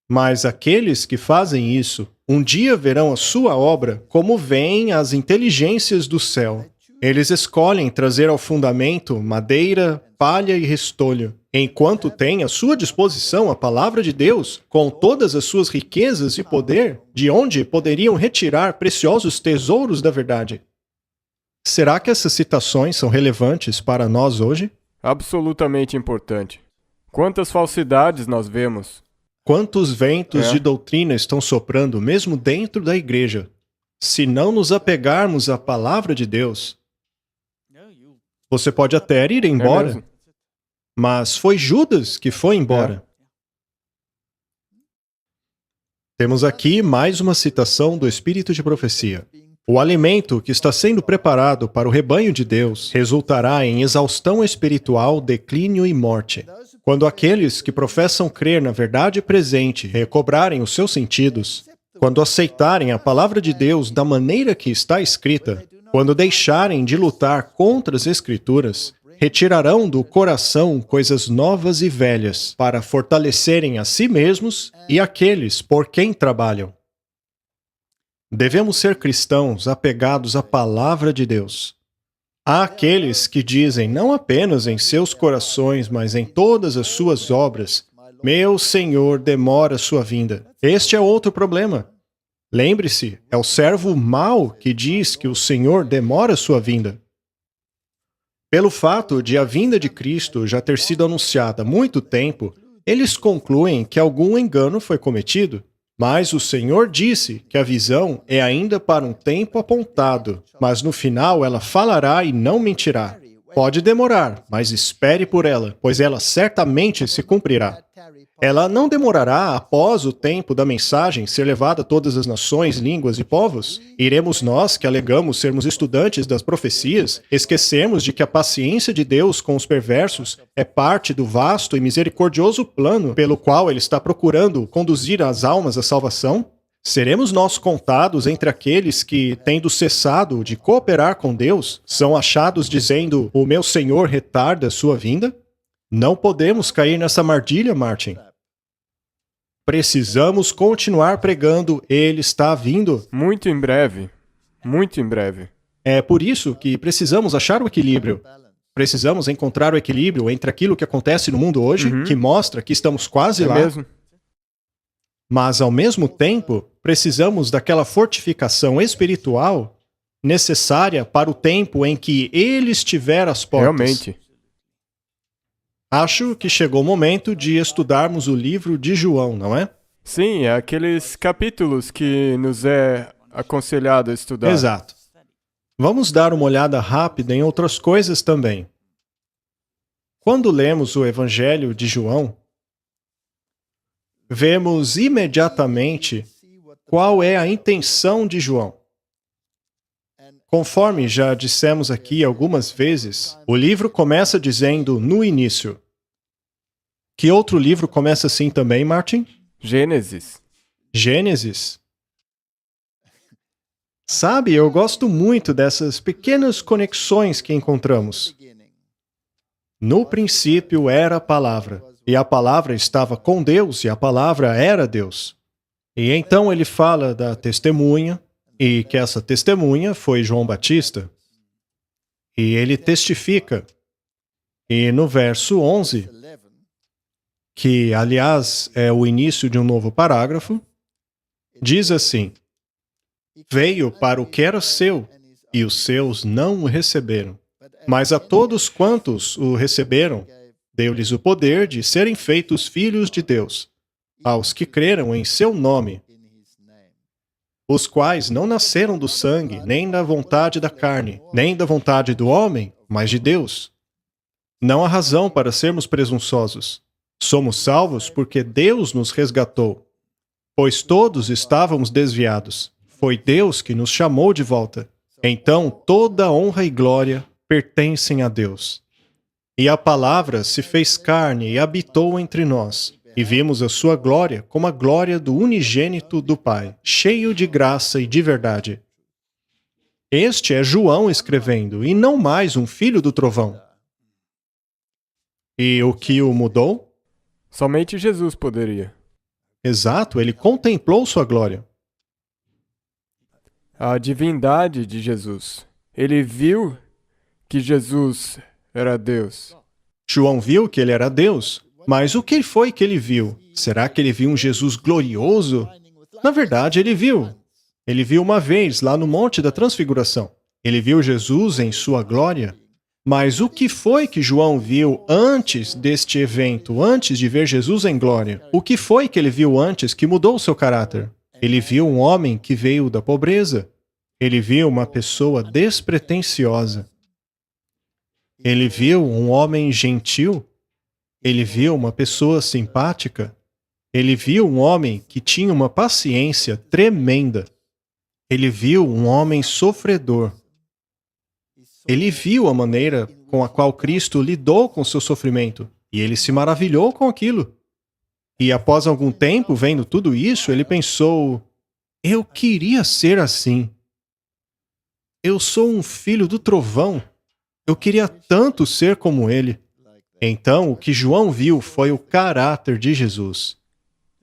Mas aqueles que fazem isso, um dia verão a sua obra como veem as inteligências do céu. Eles escolhem trazer ao fundamento madeira, palha e restolho, enquanto têm à sua disposição a palavra de Deus, com todas as suas riquezas e poder, de onde poderiam retirar preciosos tesouros da verdade. Será que essas citações são relevantes para nós hoje? Absolutamente importante. Quantas falsidades nós vemos? Quantos ventos de doutrina estão soprando mesmo dentro da igreja? Se não nos apegarmos à palavra de Deus, você pode até ir embora, mas foi Judas que foi embora. Temos aqui mais uma citação do Espírito de Profecia. O alimento que está sendo preparado para o rebanho de Deus resultará em exaustão espiritual, declínio e morte. Quando aqueles que professam crer na verdade presente recobrarem os seus sentidos, quando aceitarem a palavra de Deus da maneira que está escrita, quando deixarem de lutar contra as Escrituras, retirarão do coração coisas novas e velhas para fortalecerem a si mesmos e aqueles por quem trabalham. Devemos ser cristãos apegados à palavra de Deus. Há aqueles que dizem, não apenas em seus corações, mas em todas as suas obras, meu Senhor demora sua vinda. Este é outro problema. Lembre-se, é o servo mau que diz que o Senhor demora sua vinda. Pelo fato de a vinda de Cristo já ter sido anunciada há muito tempo, eles concluem que algum engano foi cometido. Mas o Senhor disse que a visão é ainda para um tempo apontado, mas no final ela falará e não mentirá. Pode demorar, mas espere por ela, pois ela certamente se cumprirá. Ela não demorará após o tempo da mensagem ser levada a todas as nações, línguas e povos? Iremos nós, que alegamos sermos estudantes das profecias, esquecermos de que a paciência de Deus com os perversos é parte do vasto e misericordioso plano pelo qual Ele está procurando conduzir as almas à salvação? Seremos nós contados entre aqueles que, tendo cessado de cooperar com Deus, são achados dizendo, o meu Senhor retarda sua vinda? Não podemos cair nessa armadilha, Martin. Precisamos continuar pregando, Ele está vindo. Muito em breve. Muito em breve. É por isso que precisamos achar o equilíbrio. Precisamos encontrar o equilíbrio entre aquilo que acontece no mundo hoje, que mostra que estamos quase lá. Mesmo? Mas, ao mesmo tempo, precisamos daquela fortificação espiritual necessária para o tempo em que Ele estiver às portas. Realmente. Acho que chegou o momento de estudarmos o livro de João, não é? Sim, é aqueles capítulos que nos é aconselhado a estudar. Exato. Vamos dar uma olhada rápida em outras coisas também. Quando lemos o Evangelho de João, vemos imediatamente qual é a intenção de João. Conforme já dissemos aqui algumas vezes, o livro começa dizendo no início. Que outro livro começa assim também, Martin? Gênesis. Gênesis. Sabe, eu gosto muito dessas pequenas conexões que encontramos. No princípio era a palavra, e a palavra estava com Deus, e a palavra era Deus. E então ele fala da testemunha, e que essa testemunha foi João Batista. E ele testifica. E no verso 11, que aliás é o início de um novo parágrafo, diz assim: veio para o que era seu, e os seus não o receberam. Mas a todos quantos o receberam, deu-lhes o poder de serem feitos filhos de Deus, aos que creram em seu nome, os quais não nasceram do sangue, nem da vontade da carne, nem da vontade do homem, mas de Deus. Não há razão para sermos presunçosos. Somos salvos porque Deus nos resgatou, pois todos estávamos desviados. Foi Deus que nos chamou de volta. Então toda honra e glória pertencem a Deus. E a palavra se fez carne e habitou entre nós, e vimos a sua glória como a glória do unigênito do Pai, cheio de graça e de verdade. Este é João escrevendo, e não mais um filho do trovão. E o que o mudou? Somente Jesus poderia. Exato, ele contemplou sua glória. A divindade de Jesus. Ele viu que Jesus era Deus. João viu que ele era Deus, mas o que foi que ele viu? Será que ele viu um Jesus glorioso? Na verdade, ele viu. Ele viu uma vez lá no Monte da Transfiguração. Ele viu Jesus em sua glória. Mas o que foi que João viu antes deste evento, antes de ver Jesus em glória? O que foi que ele viu antes que mudou o seu caráter? Ele viu um homem que veio da pobreza. Ele viu uma pessoa despretensiosa. Ele viu um homem gentil. Ele viu uma pessoa simpática. Ele viu um homem que tinha uma paciência tremenda. Ele viu um homem sofredor. Ele viu a maneira com a qual Cristo lidou com seu sofrimento. E ele se maravilhou com aquilo. E após algum tempo, vendo tudo isso, ele pensou: eu queria ser assim. Eu sou um filho do trovão. Eu queria tanto ser como ele. Então, o que João viu foi o caráter de Jesus.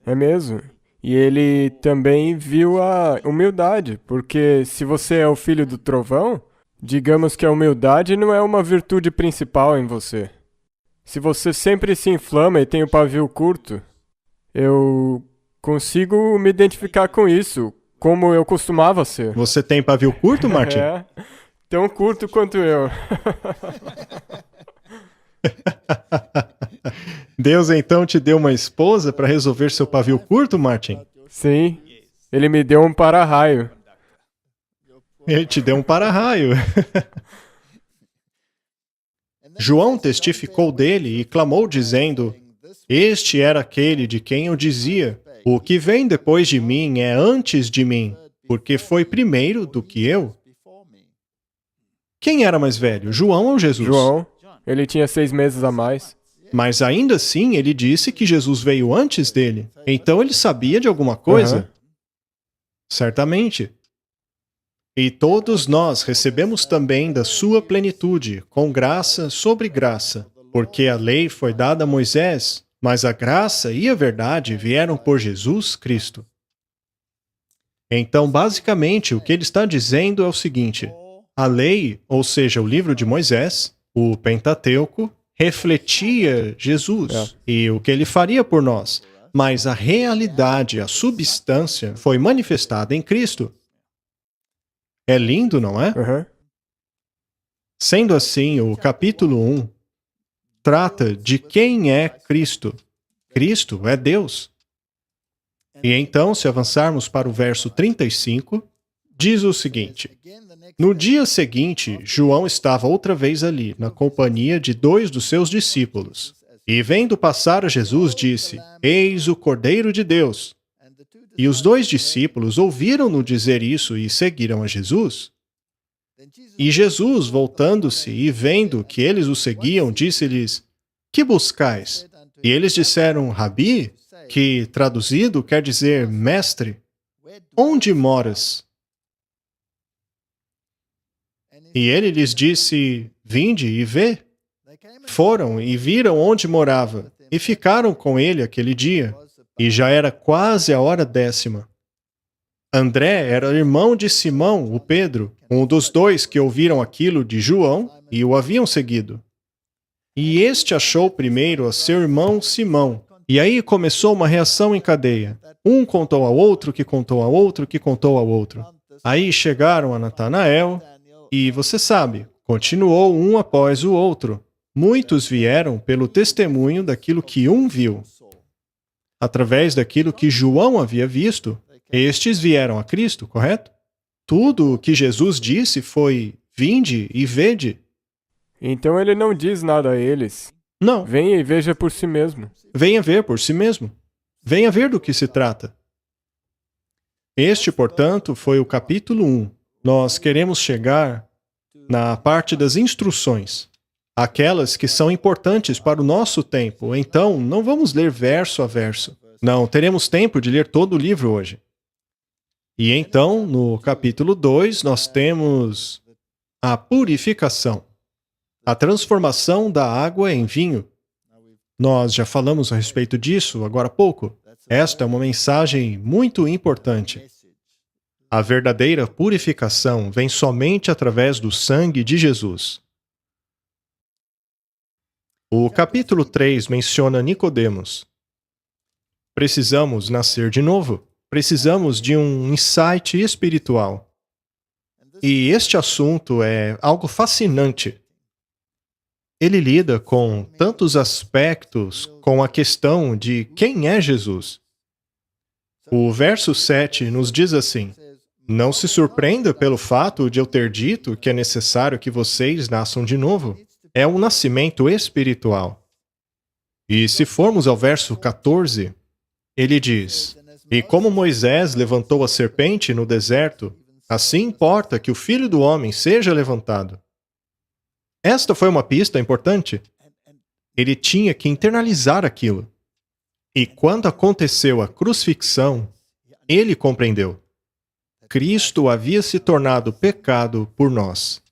É mesmo. E ele também viu a humildade, porque se você é o filho do trovão, digamos que a humildade não é uma virtude principal em você. Se você sempre se inflama e tem o pavio curto, eu consigo me identificar com isso, como eu costumava ser. Você tem pavio curto, Martin? É, tão curto quanto eu. Deus então te deu uma esposa para resolver seu pavio curto, Martin? Sim, ele me deu um para-raio. Ele te deu um para-raio. João testificou dele e clamou dizendo: este era aquele de quem eu dizia: o que vem depois de mim é antes de mim, porque foi primeiro do que eu. Quem era mais velho, João ou Jesus? João, ele tinha 6 meses a mais. Mas ainda assim ele disse que Jesus veio antes dele. Então ele sabia de alguma coisa? Aham. Certamente. E todos nós recebemos também da sua plenitude, com graça sobre graça, porque a lei foi dada a Moisés, mas a graça e a verdade vieram por Jesus Cristo. Então, basicamente, o que ele está dizendo é o seguinte: a lei, ou seja, o livro de Moisés, o Pentateuco, refletia Jesus e o que ele faria por nós, mas a realidade, a substância, foi manifestada em Cristo. É lindo, não é? Aham. Sendo assim, o capítulo 1 trata de quem é Cristo. Cristo é Deus. E então, se avançarmos para o verso 35, diz o seguinte: no dia seguinte, João estava outra vez ali, na companhia de 2 dos seus discípulos. E vendo passar a Jesus, disse: eis o Cordeiro de Deus. E os 2 discípulos ouviram-no dizer isso e seguiram a Jesus. E Jesus, voltando-se e vendo que eles o seguiam, disse-lhes: que buscais? E eles disseram: Rabi, que traduzido quer dizer mestre, onde moras? E ele lhes disse: vinde e vê. Foram e viram onde morava, e ficaram com ele aquele dia. E já era quase a hora 10ª. André era irmão de Simão, o Pedro, um dos 2 que ouviram aquilo de João e o haviam seguido. E este achou primeiro a seu irmão Simão. E aí começou uma reação em cadeia. Um contou ao outro, que contou ao outro, que contou ao outro. Aí chegaram a Natanael, e você sabe, continuou um após o outro. Muitos vieram pelo testemunho daquilo que um viu. Através daquilo que João havia visto, estes vieram a Cristo, correto? Tudo o que Jesus disse foi: vinde e vede. Então ele não diz nada a eles. Não, Venha e veja por si mesmo. venha ver por si mesmo. Venha ver do que se trata. Este, portanto, foi o capítulo 1. Nós queremos chegar na parte das instruções, aquelas que são importantes para o nosso tempo. Então, não vamos ler verso a verso. Não teremos tempo de ler todo o livro hoje. E então, no capítulo 2, nós temos a purificação, a transformação da água em vinho. Nós já falamos a respeito disso agora há pouco. Esta é uma mensagem muito importante. A verdadeira purificação vem somente através do sangue de Jesus. O capítulo 3 menciona Nicodemos. Precisamos nascer de novo. Precisamos de um insight espiritual. E este assunto é algo fascinante. Ele lida com tantos aspectos com a questão de quem é Jesus. O verso 7 nos diz assim: não se surpreenda pelo fato de eu ter dito que é necessário que vocês nasçam de novo. É um nascimento espiritual. E se formos ao verso 14, ele diz: e como Moisés levantou a serpente no deserto, Assim importa que o Filho do Homem seja levantado. Esta foi uma pista importante. Ele tinha que internalizar aquilo. E quando aconteceu a crucifixão, ele compreendeu. Cristo havia se tornado pecado por nós.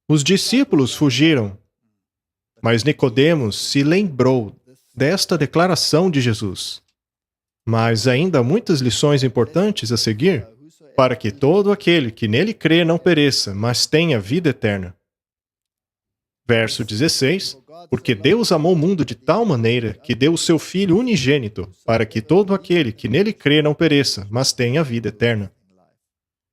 Os discípulos fugiram, mas Nicodemos se lembrou desta declaração de Jesus. Mas ainda há muitas lições importantes a seguir, para que todo aquele que nele crê não pereça, mas tenha vida eterna. Verso 16: Porque Deus amou o mundo de tal maneira que deu o seu Filho unigênito, para que todo aquele que nele crê não pereça, mas tenha vida eterna.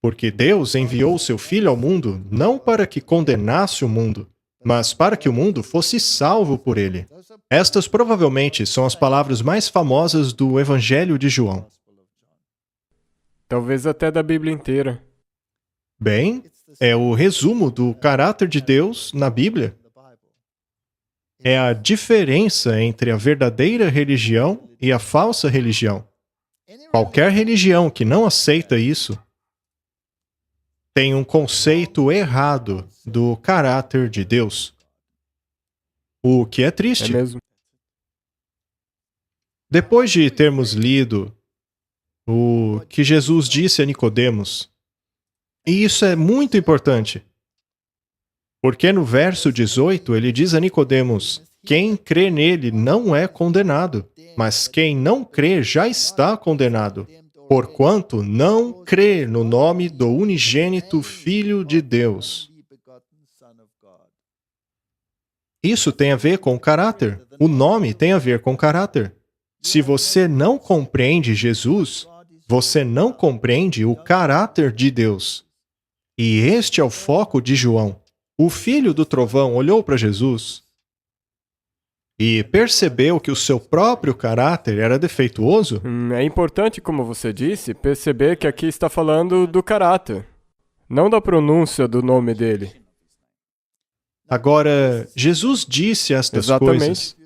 Porque Deus enviou o seu Filho ao mundo não para que condenasse o mundo, mas para que o mundo fosse salvo por ele. Estas provavelmente são as palavras mais famosas do Evangelho de João. Talvez até da Bíblia inteira. Bem, é o resumo do caráter de Deus na Bíblia. É a diferença entre a verdadeira religião e a falsa religião. Qualquer religião que não aceita isso tem um conceito errado do caráter de Deus. O que é É triste. mesmo? Depois de termos lido o que Jesus disse a Nicodemos, e isso é muito importante, porque no verso 18 ele diz a Nicodemos: quem crê nele não é condenado, mas quem não crê já está condenado, porquanto não crê no nome do unigênito Filho de Deus. Isso tem a ver com caráter. O nome tem a ver com caráter. Se você não compreende Jesus, você não compreende o caráter de Deus. E este é o foco de João. O filho do trovão olhou para Jesus e percebeu que o seu próprio caráter era defeituoso. É importante, como você disse, perceber que aqui está falando do caráter, não da pronúncia do nome dele. Agora, Jesus disse estas Exatamente. coisas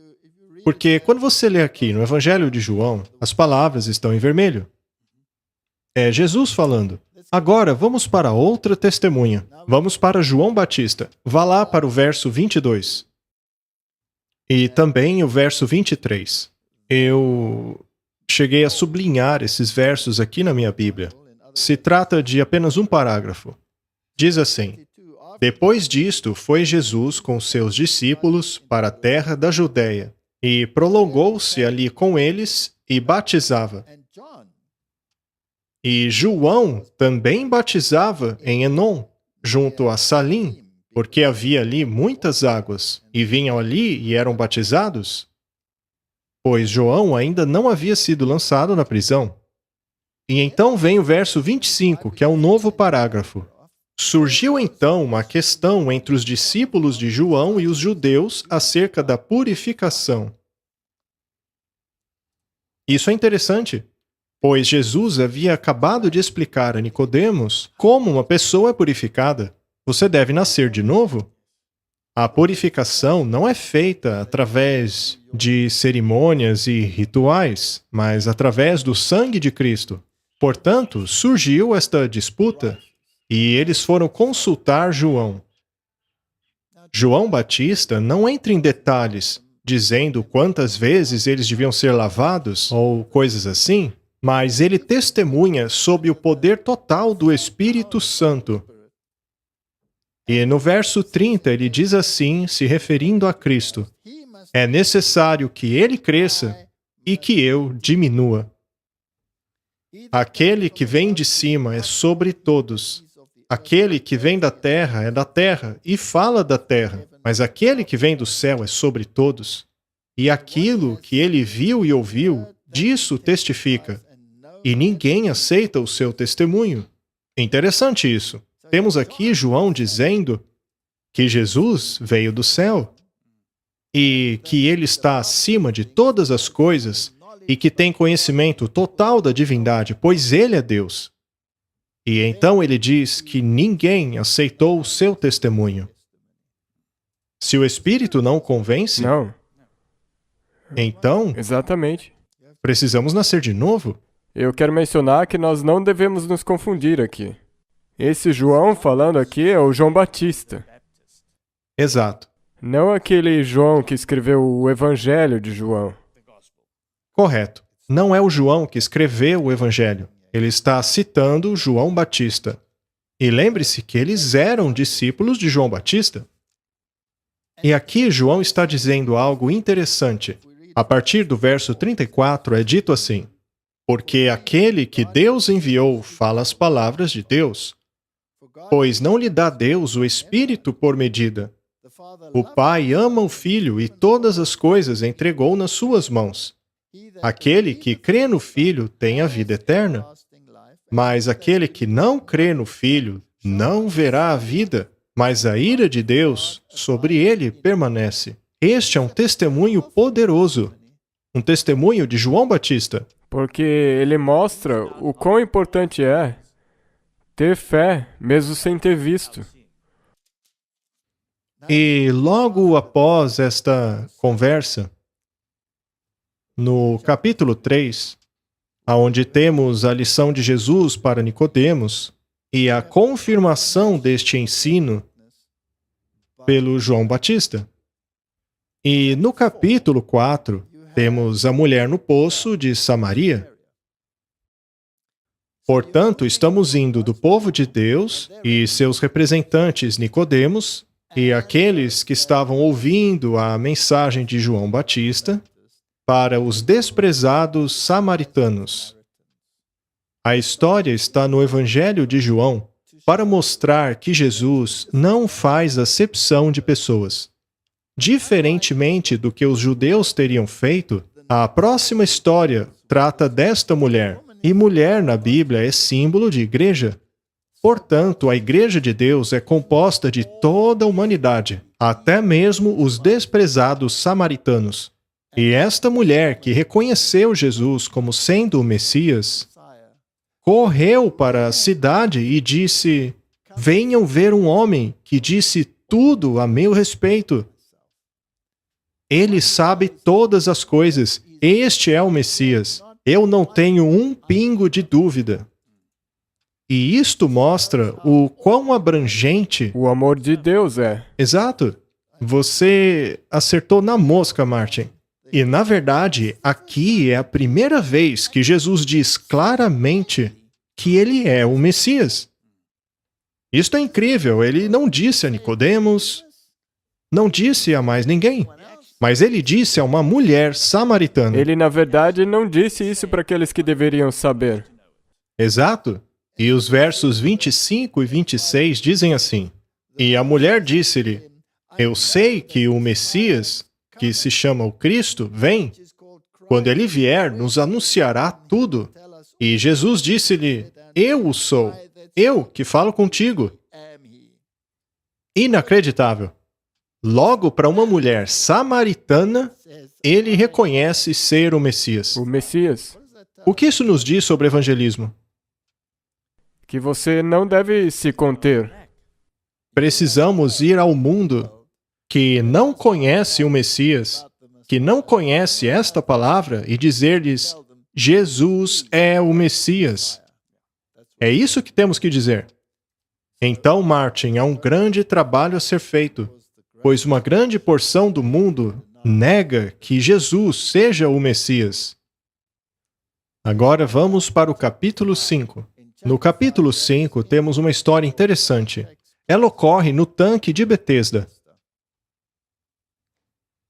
porque quando você lê aqui no Evangelho de João, as palavras estão em vermelho. É Jesus falando. Agora, vamos para outra testemunha. Vamos para João Batista. Vá lá para o verso 22. E também o verso 23. Eu cheguei a sublinhar esses versos aqui na minha Bíblia. Se trata de apenas um parágrafo. Diz assim: Depois disto, foi Jesus com seus discípulos para a terra da Judéia, e prolongou-se ali com eles e batizava. E João também batizava em Enom, junto a Salim, porque havia ali muitas águas, e vinham ali e eram batizados. Pois João ainda não havia sido lançado na prisão. E então vem o verso 25, que é um novo parágrafo. Surgiu então uma questão entre os discípulos de João e os judeus acerca da purificação. Isso é interessante, pois Jesus havia acabado de explicar a Nicodemos como uma pessoa é purificada. Você deve nascer de novo. A purificação não é feita através de cerimônias e rituais, mas através do sangue de Cristo. Portanto, surgiu esta disputa e eles foram consultar João. João Batista não entra em detalhes, dizendo quantas vezes eles deviam ser lavados ou coisas assim, mas ele testemunha sobre o poder total do Espírito Santo. E no verso 30 ele diz assim, se referindo a Cristo: é necessário que ele cresça e que eu diminua. Aquele que vem de cima é sobre todos. Aquele que vem da terra é da terra e fala da terra, mas aquele que vem do céu é sobre todos. E aquilo que ele viu e ouviu, disso testifica. E ninguém aceita o seu testemunho. Interessante isso. Temos aqui João dizendo que Jesus veio do céu e que ele está acima de todas as coisas e que tem conhecimento total da divindade, pois ele é Deus. E então ele diz que ninguém aceitou o seu testemunho. Se o Espírito não o convence, Não, então exatamente. precisamos nascer de novo. Eu quero mencionar que nós não devemos nos confundir aqui. Esse João falando aqui é o João Batista, Exato. não aquele João que escreveu o Evangelho de João. Correto. Não é o João que escreveu o Evangelho. Ele está citando João Batista. E lembre-se que eles eram discípulos de João Batista. E aqui João está dizendo algo interessante. A partir do verso 34 é dito assim: porque aquele que Deus enviou fala as palavras de Deus, pois não lhe dá Deus o Espírito por medida. O Pai ama o Filho e todas as coisas entregou nas suas mãos. Aquele que crê no Filho tem a vida eterna, mas aquele que não crê no Filho não verá a vida, mas a ira de Deus sobre ele permanece. Este é um testemunho poderoso, um testemunho de João Batista. Porque ele mostra o quão importante é ter fé, mesmo sem ter visto. E logo após esta conversa, no capítulo 3, onde temos a lição de Jesus para Nicodemos e a confirmação deste ensino pelo João Batista. E no capítulo 4, temos a mulher no poço de Samaria. Portanto, estamos indo do povo de Deus e seus representantes Nicodemos e aqueles que estavam ouvindo a mensagem de João Batista para os desprezados samaritanos. A história está no Evangelho de João para mostrar que Jesus não faz acepção de pessoas. Diferentemente do que os judeus teriam feito, a próxima história trata desta mulher, e mulher na Bíblia é símbolo de igreja. Portanto, a Igreja de Deus é composta de toda a humanidade, até mesmo os desprezados samaritanos. E esta mulher que reconheceu Jesus como sendo o Messias, correu para a cidade e disse: venham ver um homem que disse tudo a meu respeito. Ele sabe todas as coisas. Este é o Messias. Eu não tenho um pingo de dúvida. E isto mostra o quão abrangente... O amor de Deus é. Exato. Você acertou na mosca, Martin. E, na verdade, aqui é a primeira vez que Jesus diz claramente que ele é o Messias. Isto é incrível. Ele não disse a Nicodemos, não disse a mais ninguém. Mas ele disse a uma mulher samaritana. Ele, na verdade, não disse isso para aqueles que deveriam saber. Exato. E os versos 25 e 26 dizem assim: e a mulher disse-lhe: eu sei que o Messias, que se chama o Cristo, vem. Quando ele vier, nos anunciará tudo. E Jesus disse-lhe: eu o sou, eu que falo contigo. Inacreditável. Logo, para uma mulher samaritana, ele reconhece ser o Messias. O Messias. O que isso nos diz sobre evangelismo? Que você não deve se conter. Precisamos ir ao mundo que não conhece o Messias, que não conhece esta palavra, e dizer-lhes: Jesus é o Messias. É isso que temos que dizer. Então, Martin, há um grande trabalho a ser feito, pois uma grande porção do mundo nega que Jesus seja o Messias. Agora vamos para o capítulo 5. No capítulo 5 temos uma história interessante. Ela ocorre no tanque de Betesda.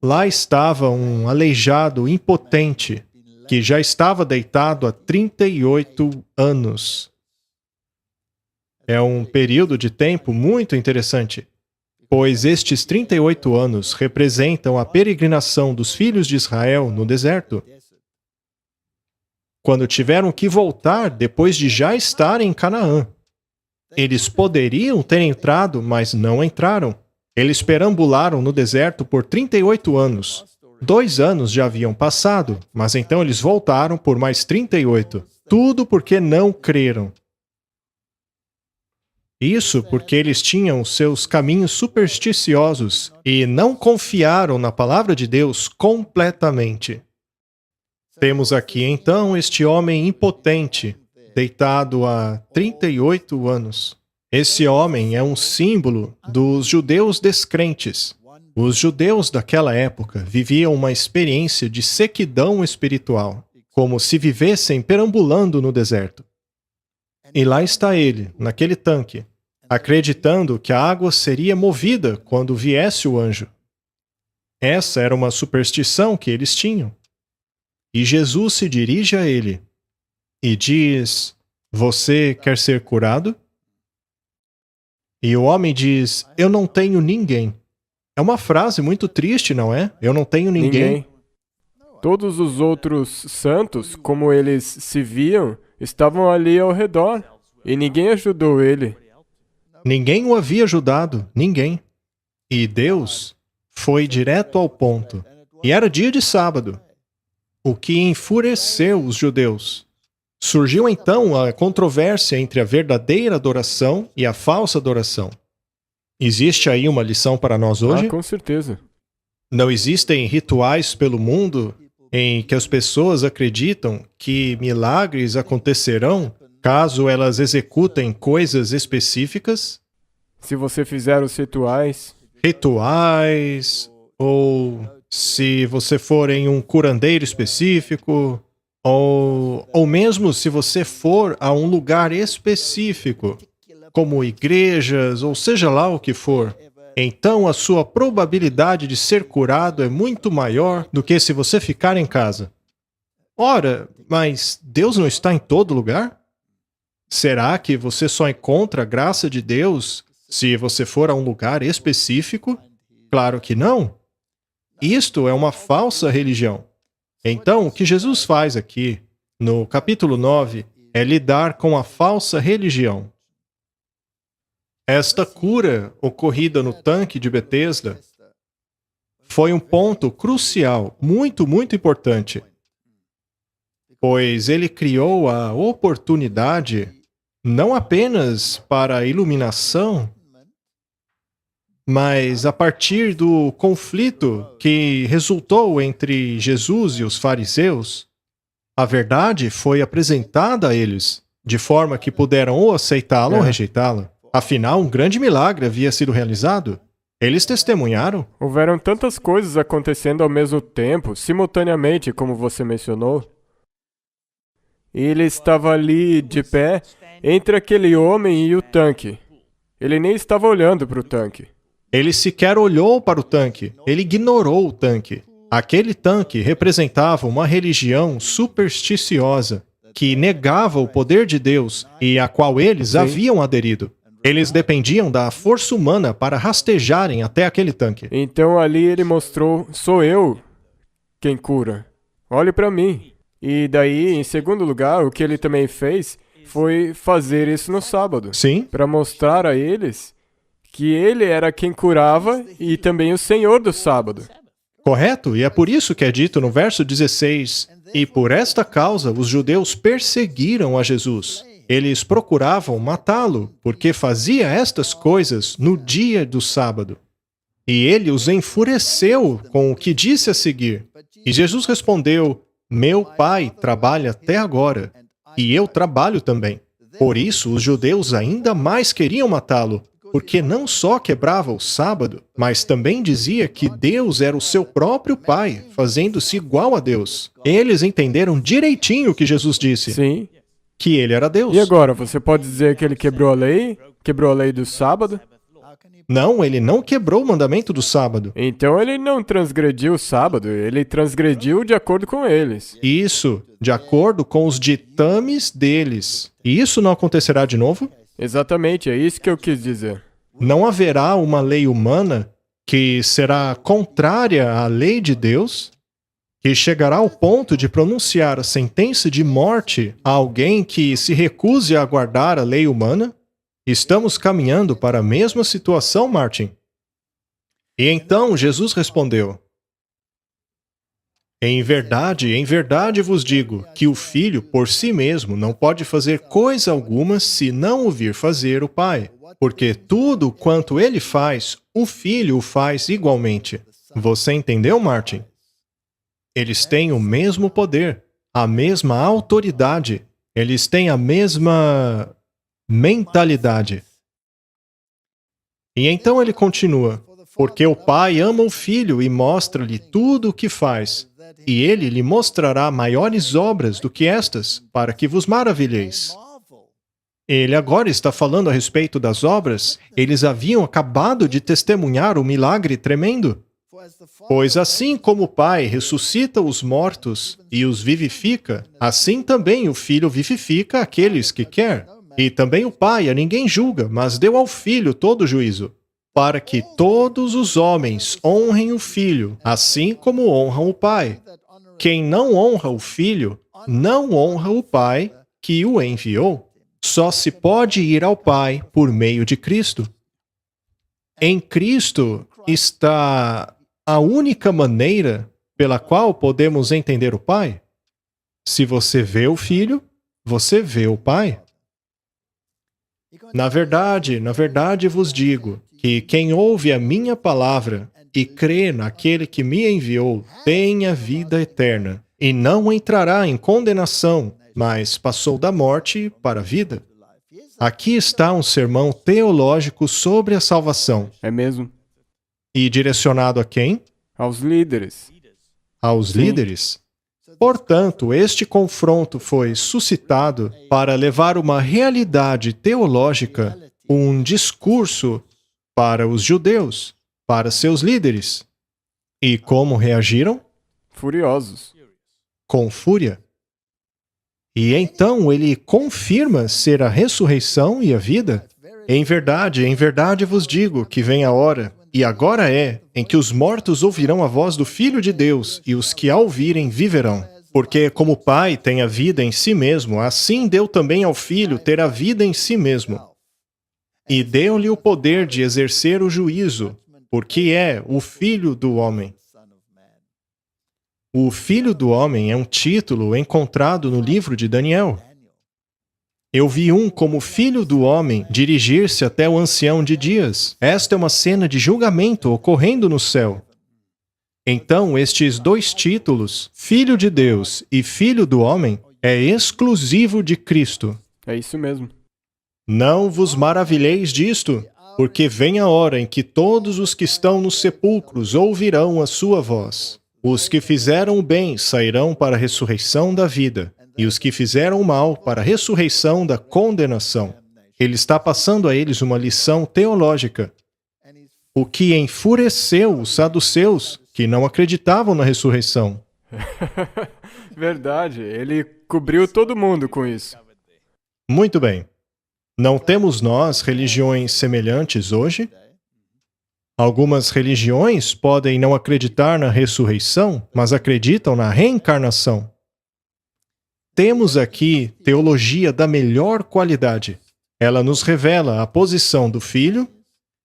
Lá estava um aleijado impotente, que já estava deitado há 38 anos. É um período de tempo muito interessante, pois estes 38 anos representam a peregrinação dos filhos de Israel no deserto, quando tiveram que voltar depois de já estarem em Canaã. Eles poderiam ter entrado, mas não entraram. Eles perambularam no deserto por 38 anos. 2 anos já haviam passado, mas então eles voltaram por mais 38. Tudo porque não creram. Isso porque eles tinham seus caminhos supersticiosos e não confiaram na palavra de Deus completamente. Temos aqui então este homem impotente, deitado há 38 anos. Esse homem é um símbolo dos judeus descrentes. Os judeus daquela época viviam uma experiência de sequidão espiritual, como se vivessem perambulando no deserto. E lá está ele, naquele tanque, acreditando que a água seria movida quando viesse o anjo. Essa era uma superstição que eles tinham. E Jesus se dirige a ele e diz: "Você quer ser curado?" E o homem diz: "Eu não tenho ninguém." É uma frase muito triste, não é? Eu não tenho ninguém. Todos os outros santos, como eles se viam, estavam ali ao redor. E ninguém ajudou ele. Ninguém o havia ajudado, ninguém. E Deus foi direto ao ponto. E era dia de sábado, o que enfureceu os judeus. Surgiu então a controvérsia entre a verdadeira adoração e a falsa adoração. Existe aí uma lição para nós hoje? Com certeza. Não existem rituais pelo mundo em que as pessoas acreditam que milagres acontecerão caso elas executem coisas específicas? Se você fizer os rituais, Ou se você for em um curandeiro específico, ou mesmo se você for a um lugar específico, como igrejas, ou seja lá o que for, então a sua probabilidade de ser curado é muito maior do que se você ficar em casa. Ora, mas Deus não está em todo lugar? Será que você só encontra a graça de Deus se você for a um lugar específico? Claro que não. Isto é uma falsa religião. Então, o que Jesus faz aqui, no capítulo 9, é lidar com a falsa religião. Esta cura ocorrida no tanque de Betesda foi um ponto crucial, muito, muito importante, pois ele criou a oportunidade não apenas para a iluminação, mas a partir do conflito que resultou entre Jesus e os fariseus, a verdade foi apresentada a eles, de forma que puderam ou aceitá-la ou rejeitá-la. Afinal, um grande milagre havia sido realizado. Eles testemunharam. Houveram tantas coisas acontecendo ao mesmo tempo, simultaneamente, como você mencionou. E ele estava ali, de pé, entre aquele homem e o tanque. Ele nem estava olhando para o tanque. Ele sequer olhou para o tanque. Ele ignorou o tanque. Aquele tanque representava uma religião supersticiosa que negava o poder de Deus e a qual eles haviam aderido. Eles dependiam da força humana para rastejarem até aquele tanque. Então ali ele mostrou: sou eu quem cura. Olhe para mim. E daí, em segundo lugar, o que ele também fez foi fazer isso no sábado. Sim. Para mostrar a eles que ele era quem curava e também o Senhor do sábado. Correto, e é por isso que é dito no verso 16: "E por esta causa os judeus perseguiram a Jesus. Eles procuravam matá-lo, porque fazia estas coisas no dia do sábado. E ele os enfureceu com o que disse a seguir. E Jesus respondeu: Meu Pai trabalha até agora, e eu trabalho também. Por isso os judeus ainda mais queriam matá-lo, porque não só quebrava o sábado, mas também dizia que Deus era o seu próprio Pai, fazendo-se igual a Deus. Eles entenderam direitinho o que Jesus disse, Sim. que ele era Deus. E agora, você pode dizer que ele quebrou a lei? Quebrou a lei do sábado? Não, ele não quebrou o mandamento do sábado. Então ele não transgrediu o sábado, ele transgrediu de acordo com eles. Isso, de acordo com os ditames deles. E isso não acontecerá de novo? Exatamente, é isso que eu quis dizer. Não haverá uma lei humana que será contrária à lei de Deus, que chegará ao ponto de pronunciar a sentença de morte a alguém que se recuse a guardar a lei humana? Estamos caminhando para a mesma situação, Martin. E então Jesus respondeu: em verdade vos digo que o Filho por si mesmo não pode fazer coisa alguma se não o vir fazer o Pai, porque tudo quanto ele faz, o Filho o faz igualmente. Você entendeu, Martin? Eles têm o mesmo poder, a mesma autoridade, eles têm a mesma mentalidade. E então ele continua: porque o Pai ama o Filho e mostra-lhe tudo o que faz, e ele lhe mostrará maiores obras do que estas, para que vos maravilheis. Ele agora está falando a respeito das obras. Eles haviam acabado de testemunhar o milagre tremendo. Pois assim como o Pai ressuscita os mortos e os vivifica, assim também o Filho vivifica aqueles que quer. E também o Pai a ninguém julga, mas deu ao Filho todo o juízo, para que todos os homens honrem o Filho, assim como honram o Pai. Quem não honra o Filho, não honra o Pai que o enviou. Só se pode ir ao Pai por meio de Cristo. Em Cristo está a única maneira pela qual podemos entender o Pai. Se você vê o Filho, você vê o Pai. Na verdade vos digo que quem ouve a minha palavra e crê naquele que me enviou tem a vida eterna, e não entrará em condenação, mas passou da morte para a vida. Aqui está um sermão teológico sobre a salvação. É mesmo. E direcionado a quem? Aos líderes. Aos líderes. Portanto, este confronto foi suscitado para levar uma realidade teológica, um discurso para os judeus, para seus líderes. E como reagiram? Furiosos. Com fúria. E então ele confirma ser a ressurreição e a vida. Em verdade vos digo que vem a hora, e agora é, em que os mortos ouvirão a voz do Filho de Deus, e os que a ouvirem viverão. Porque como o Pai tem a vida em si mesmo, assim deu também ao Filho ter a vida em si mesmo. E deu-lhe o poder de exercer o juízo, porque é o Filho do Homem. O Filho do Homem é um título encontrado no livro de Daniel. Eu vi um como Filho do Homem dirigir-se até o Ancião de Dias. Esta é uma cena de julgamento ocorrendo no céu. Então, estes dois títulos, Filho de Deus e Filho do Homem, é exclusivo de Cristo. É isso mesmo. Não vos maravilheis disto, porque vem a hora em que todos os que estão nos sepulcros ouvirão a sua voz. Os que fizeram o bem sairão para a ressurreição da vida, e os que fizeram o mal para a ressurreição da condenação. Ele está passando a eles uma lição teológica, o que enfureceu os saduceus, que não acreditavam na ressurreição. Verdade, ele cobriu todo mundo com isso. Muito bem. Não temos nós religiões semelhantes hoje? Algumas religiões podem não acreditar na ressurreição, mas acreditam na reencarnação. Temos aqui teologia da melhor qualidade. Ela nos revela a posição do Filho,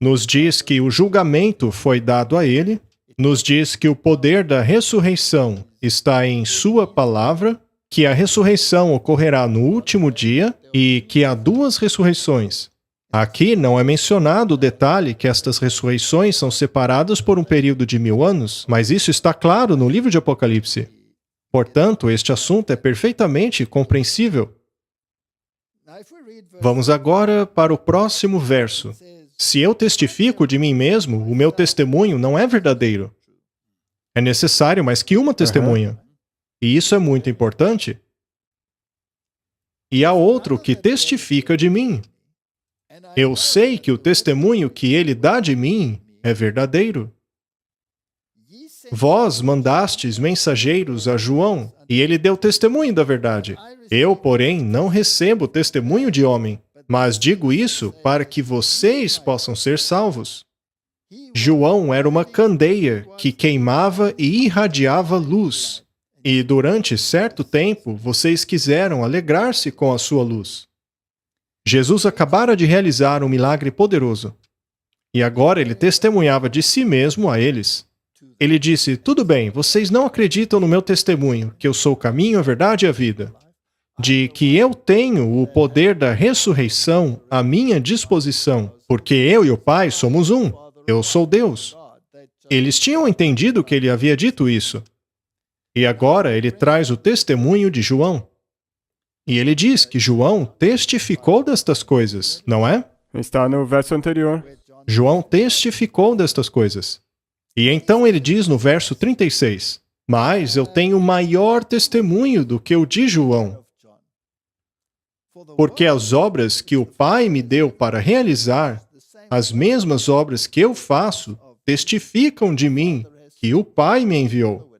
nos diz que o julgamento foi dado a ele, nos diz que o poder da ressurreição está em sua palavra, que a ressurreição ocorrerá no último dia e que há duas ressurreições. Aqui não é mencionado o detalhe que estas ressurreições são separadas por um período de 1000 anos, mas isso está claro no livro de Apocalipse. Portanto, este assunto é perfeitamente compreensível. Vamos agora para o próximo verso. Se eu testifico de mim mesmo, o meu testemunho não é verdadeiro. É necessário mais que uma testemunha. E isso é muito importante. E há outro que testifica de mim. Eu sei que o testemunho que ele dá de mim é verdadeiro. Vós mandastes mensageiros a João, e ele deu testemunho da verdade. Eu, porém, não recebo testemunho de homem, mas digo isso para que vocês possam ser salvos. João era uma candeia que queimava e irradiava luz, e durante certo tempo vocês quiseram alegrar-se com a sua luz. Jesus acabara de realizar um milagre poderoso, e agora ele testemunhava de si mesmo a eles. Ele disse: tudo bem, vocês não acreditam no meu testemunho, que eu sou o caminho, a verdade e a vida. De que eu tenho o poder da ressurreição à minha disposição, porque eu e o Pai somos um. Eu sou Deus. Eles tinham entendido que ele havia dito isso. E agora ele traz o testemunho de João. E ele diz que João testificou destas coisas, não é? Está no verso anterior. João testificou destas coisas. E então ele diz no verso 36, mas eu tenho maior testemunho do que o de João, porque as obras que o Pai me deu para realizar, as mesmas obras que eu faço, testificam de mim que o Pai me enviou.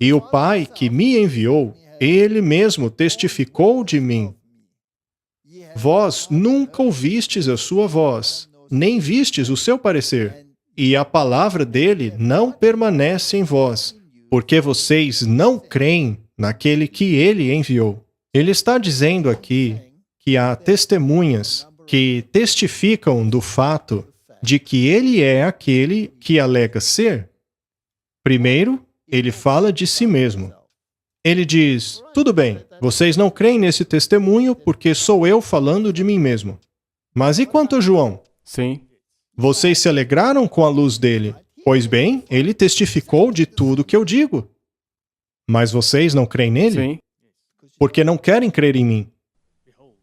E o Pai que me enviou, ele mesmo testificou de mim. Vós nunca ouvistes a sua voz, nem vistes o seu parecer, e a palavra dele não permanece em vós, porque vocês não creem naquele que ele enviou. Ele está dizendo aqui que há testemunhas que testificam do fato de que ele é aquele que alega ser. Primeiro, ele fala de si mesmo. Ele diz, tudo bem, vocês não creem nesse testemunho porque sou eu falando de mim mesmo. Mas e quanto a João? Sim. Vocês se alegraram com a luz dele. Pois bem, ele testificou de tudo que eu digo. Mas vocês não creem nele? Sim. Porque não querem crer em mim.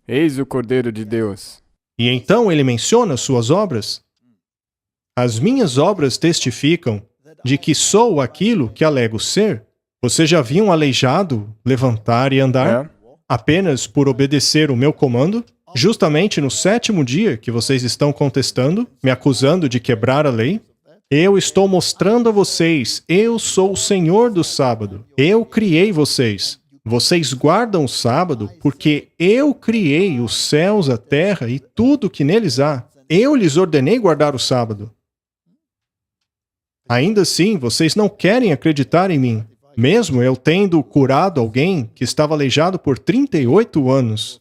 Eis o Cordeiro de Deus. E então ele menciona suas obras. As minhas obras testificam de que sou aquilo que alego ser. Você já viu um aleijado levantar e andar? É? Apenas por obedecer o meu comando? Justamente no 7º dia que vocês estão contestando, me acusando de quebrar a lei? Eu estou mostrando a vocês, eu sou o Senhor do sábado. Eu criei vocês. Vocês guardam o sábado porque eu criei os céus, a terra e tudo que neles há. Eu lhes ordenei guardar o sábado. Ainda assim, vocês não querem acreditar em mim, mesmo eu tendo curado alguém que estava aleijado por 38 anos.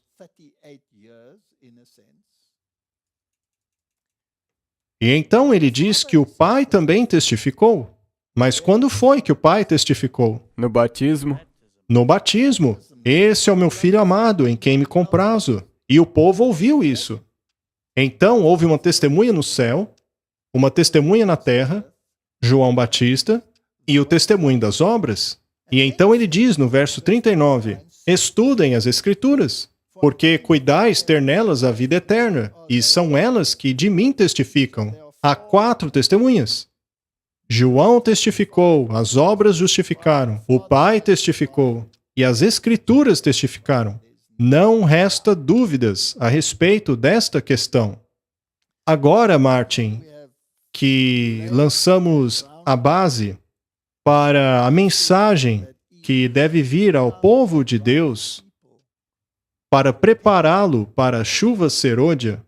E então ele diz que o Pai também testificou. Mas quando foi que o Pai testificou? No batismo. No batismo. Esse é o meu filho amado, em quem me comprazo. E o povo ouviu isso. Então houve uma testemunha no céu, uma testemunha na terra, João Batista, e o testemunho das obras. E então ele diz no verso 39, estudem as Escrituras, porque cuidais ter nelas a vida eterna, e são elas que de mim testificam. Há 4 testemunhas. João testificou, as obras justificaram, o Pai testificou, e as Escrituras testificaram. Não resta dúvidas a respeito desta questão. Agora, Martin, que lançamos a base para a mensagem que deve vir ao povo de Deus, para prepará-lo para a chuva serôdia,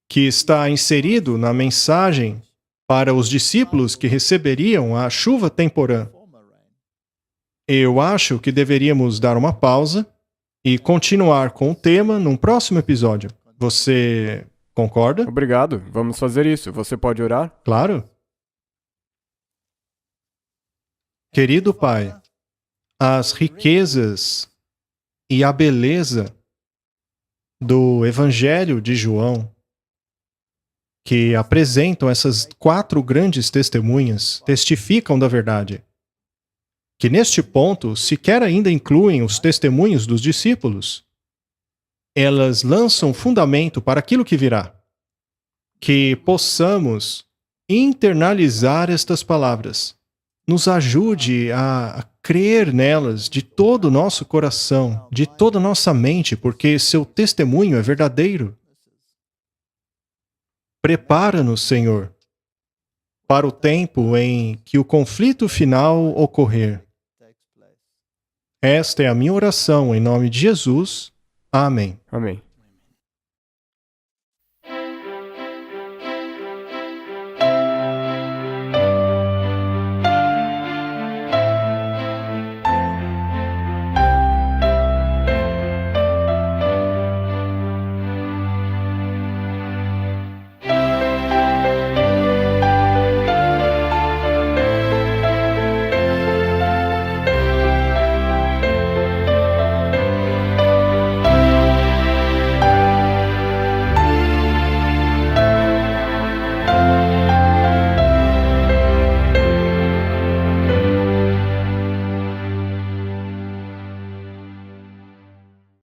que está inserido na mensagem para os discípulos que receberiam a chuva temporã. Eu acho que deveríamos dar uma pausa e continuar com o tema num próximo episódio. Você concorda? Obrigado. Vamos fazer isso. Você pode orar? Claro. Querido Pai, as riquezas e a beleza do Evangelho de João, que apresentam essas 4 grandes testemunhas, testificam da verdade. Que neste ponto sequer ainda incluem os testemunhos dos discípulos. Elas lançam fundamento para aquilo que virá. Que possamos internalizar estas palavras. Nos ajude a crer nelas de todo o nosso coração, de toda a nossa mente, porque seu testemunho é verdadeiro. Prepara-nos, Senhor, para o tempo em que o conflito final ocorrer. Esta é a minha oração em nome de Jesus. Amém. Amém.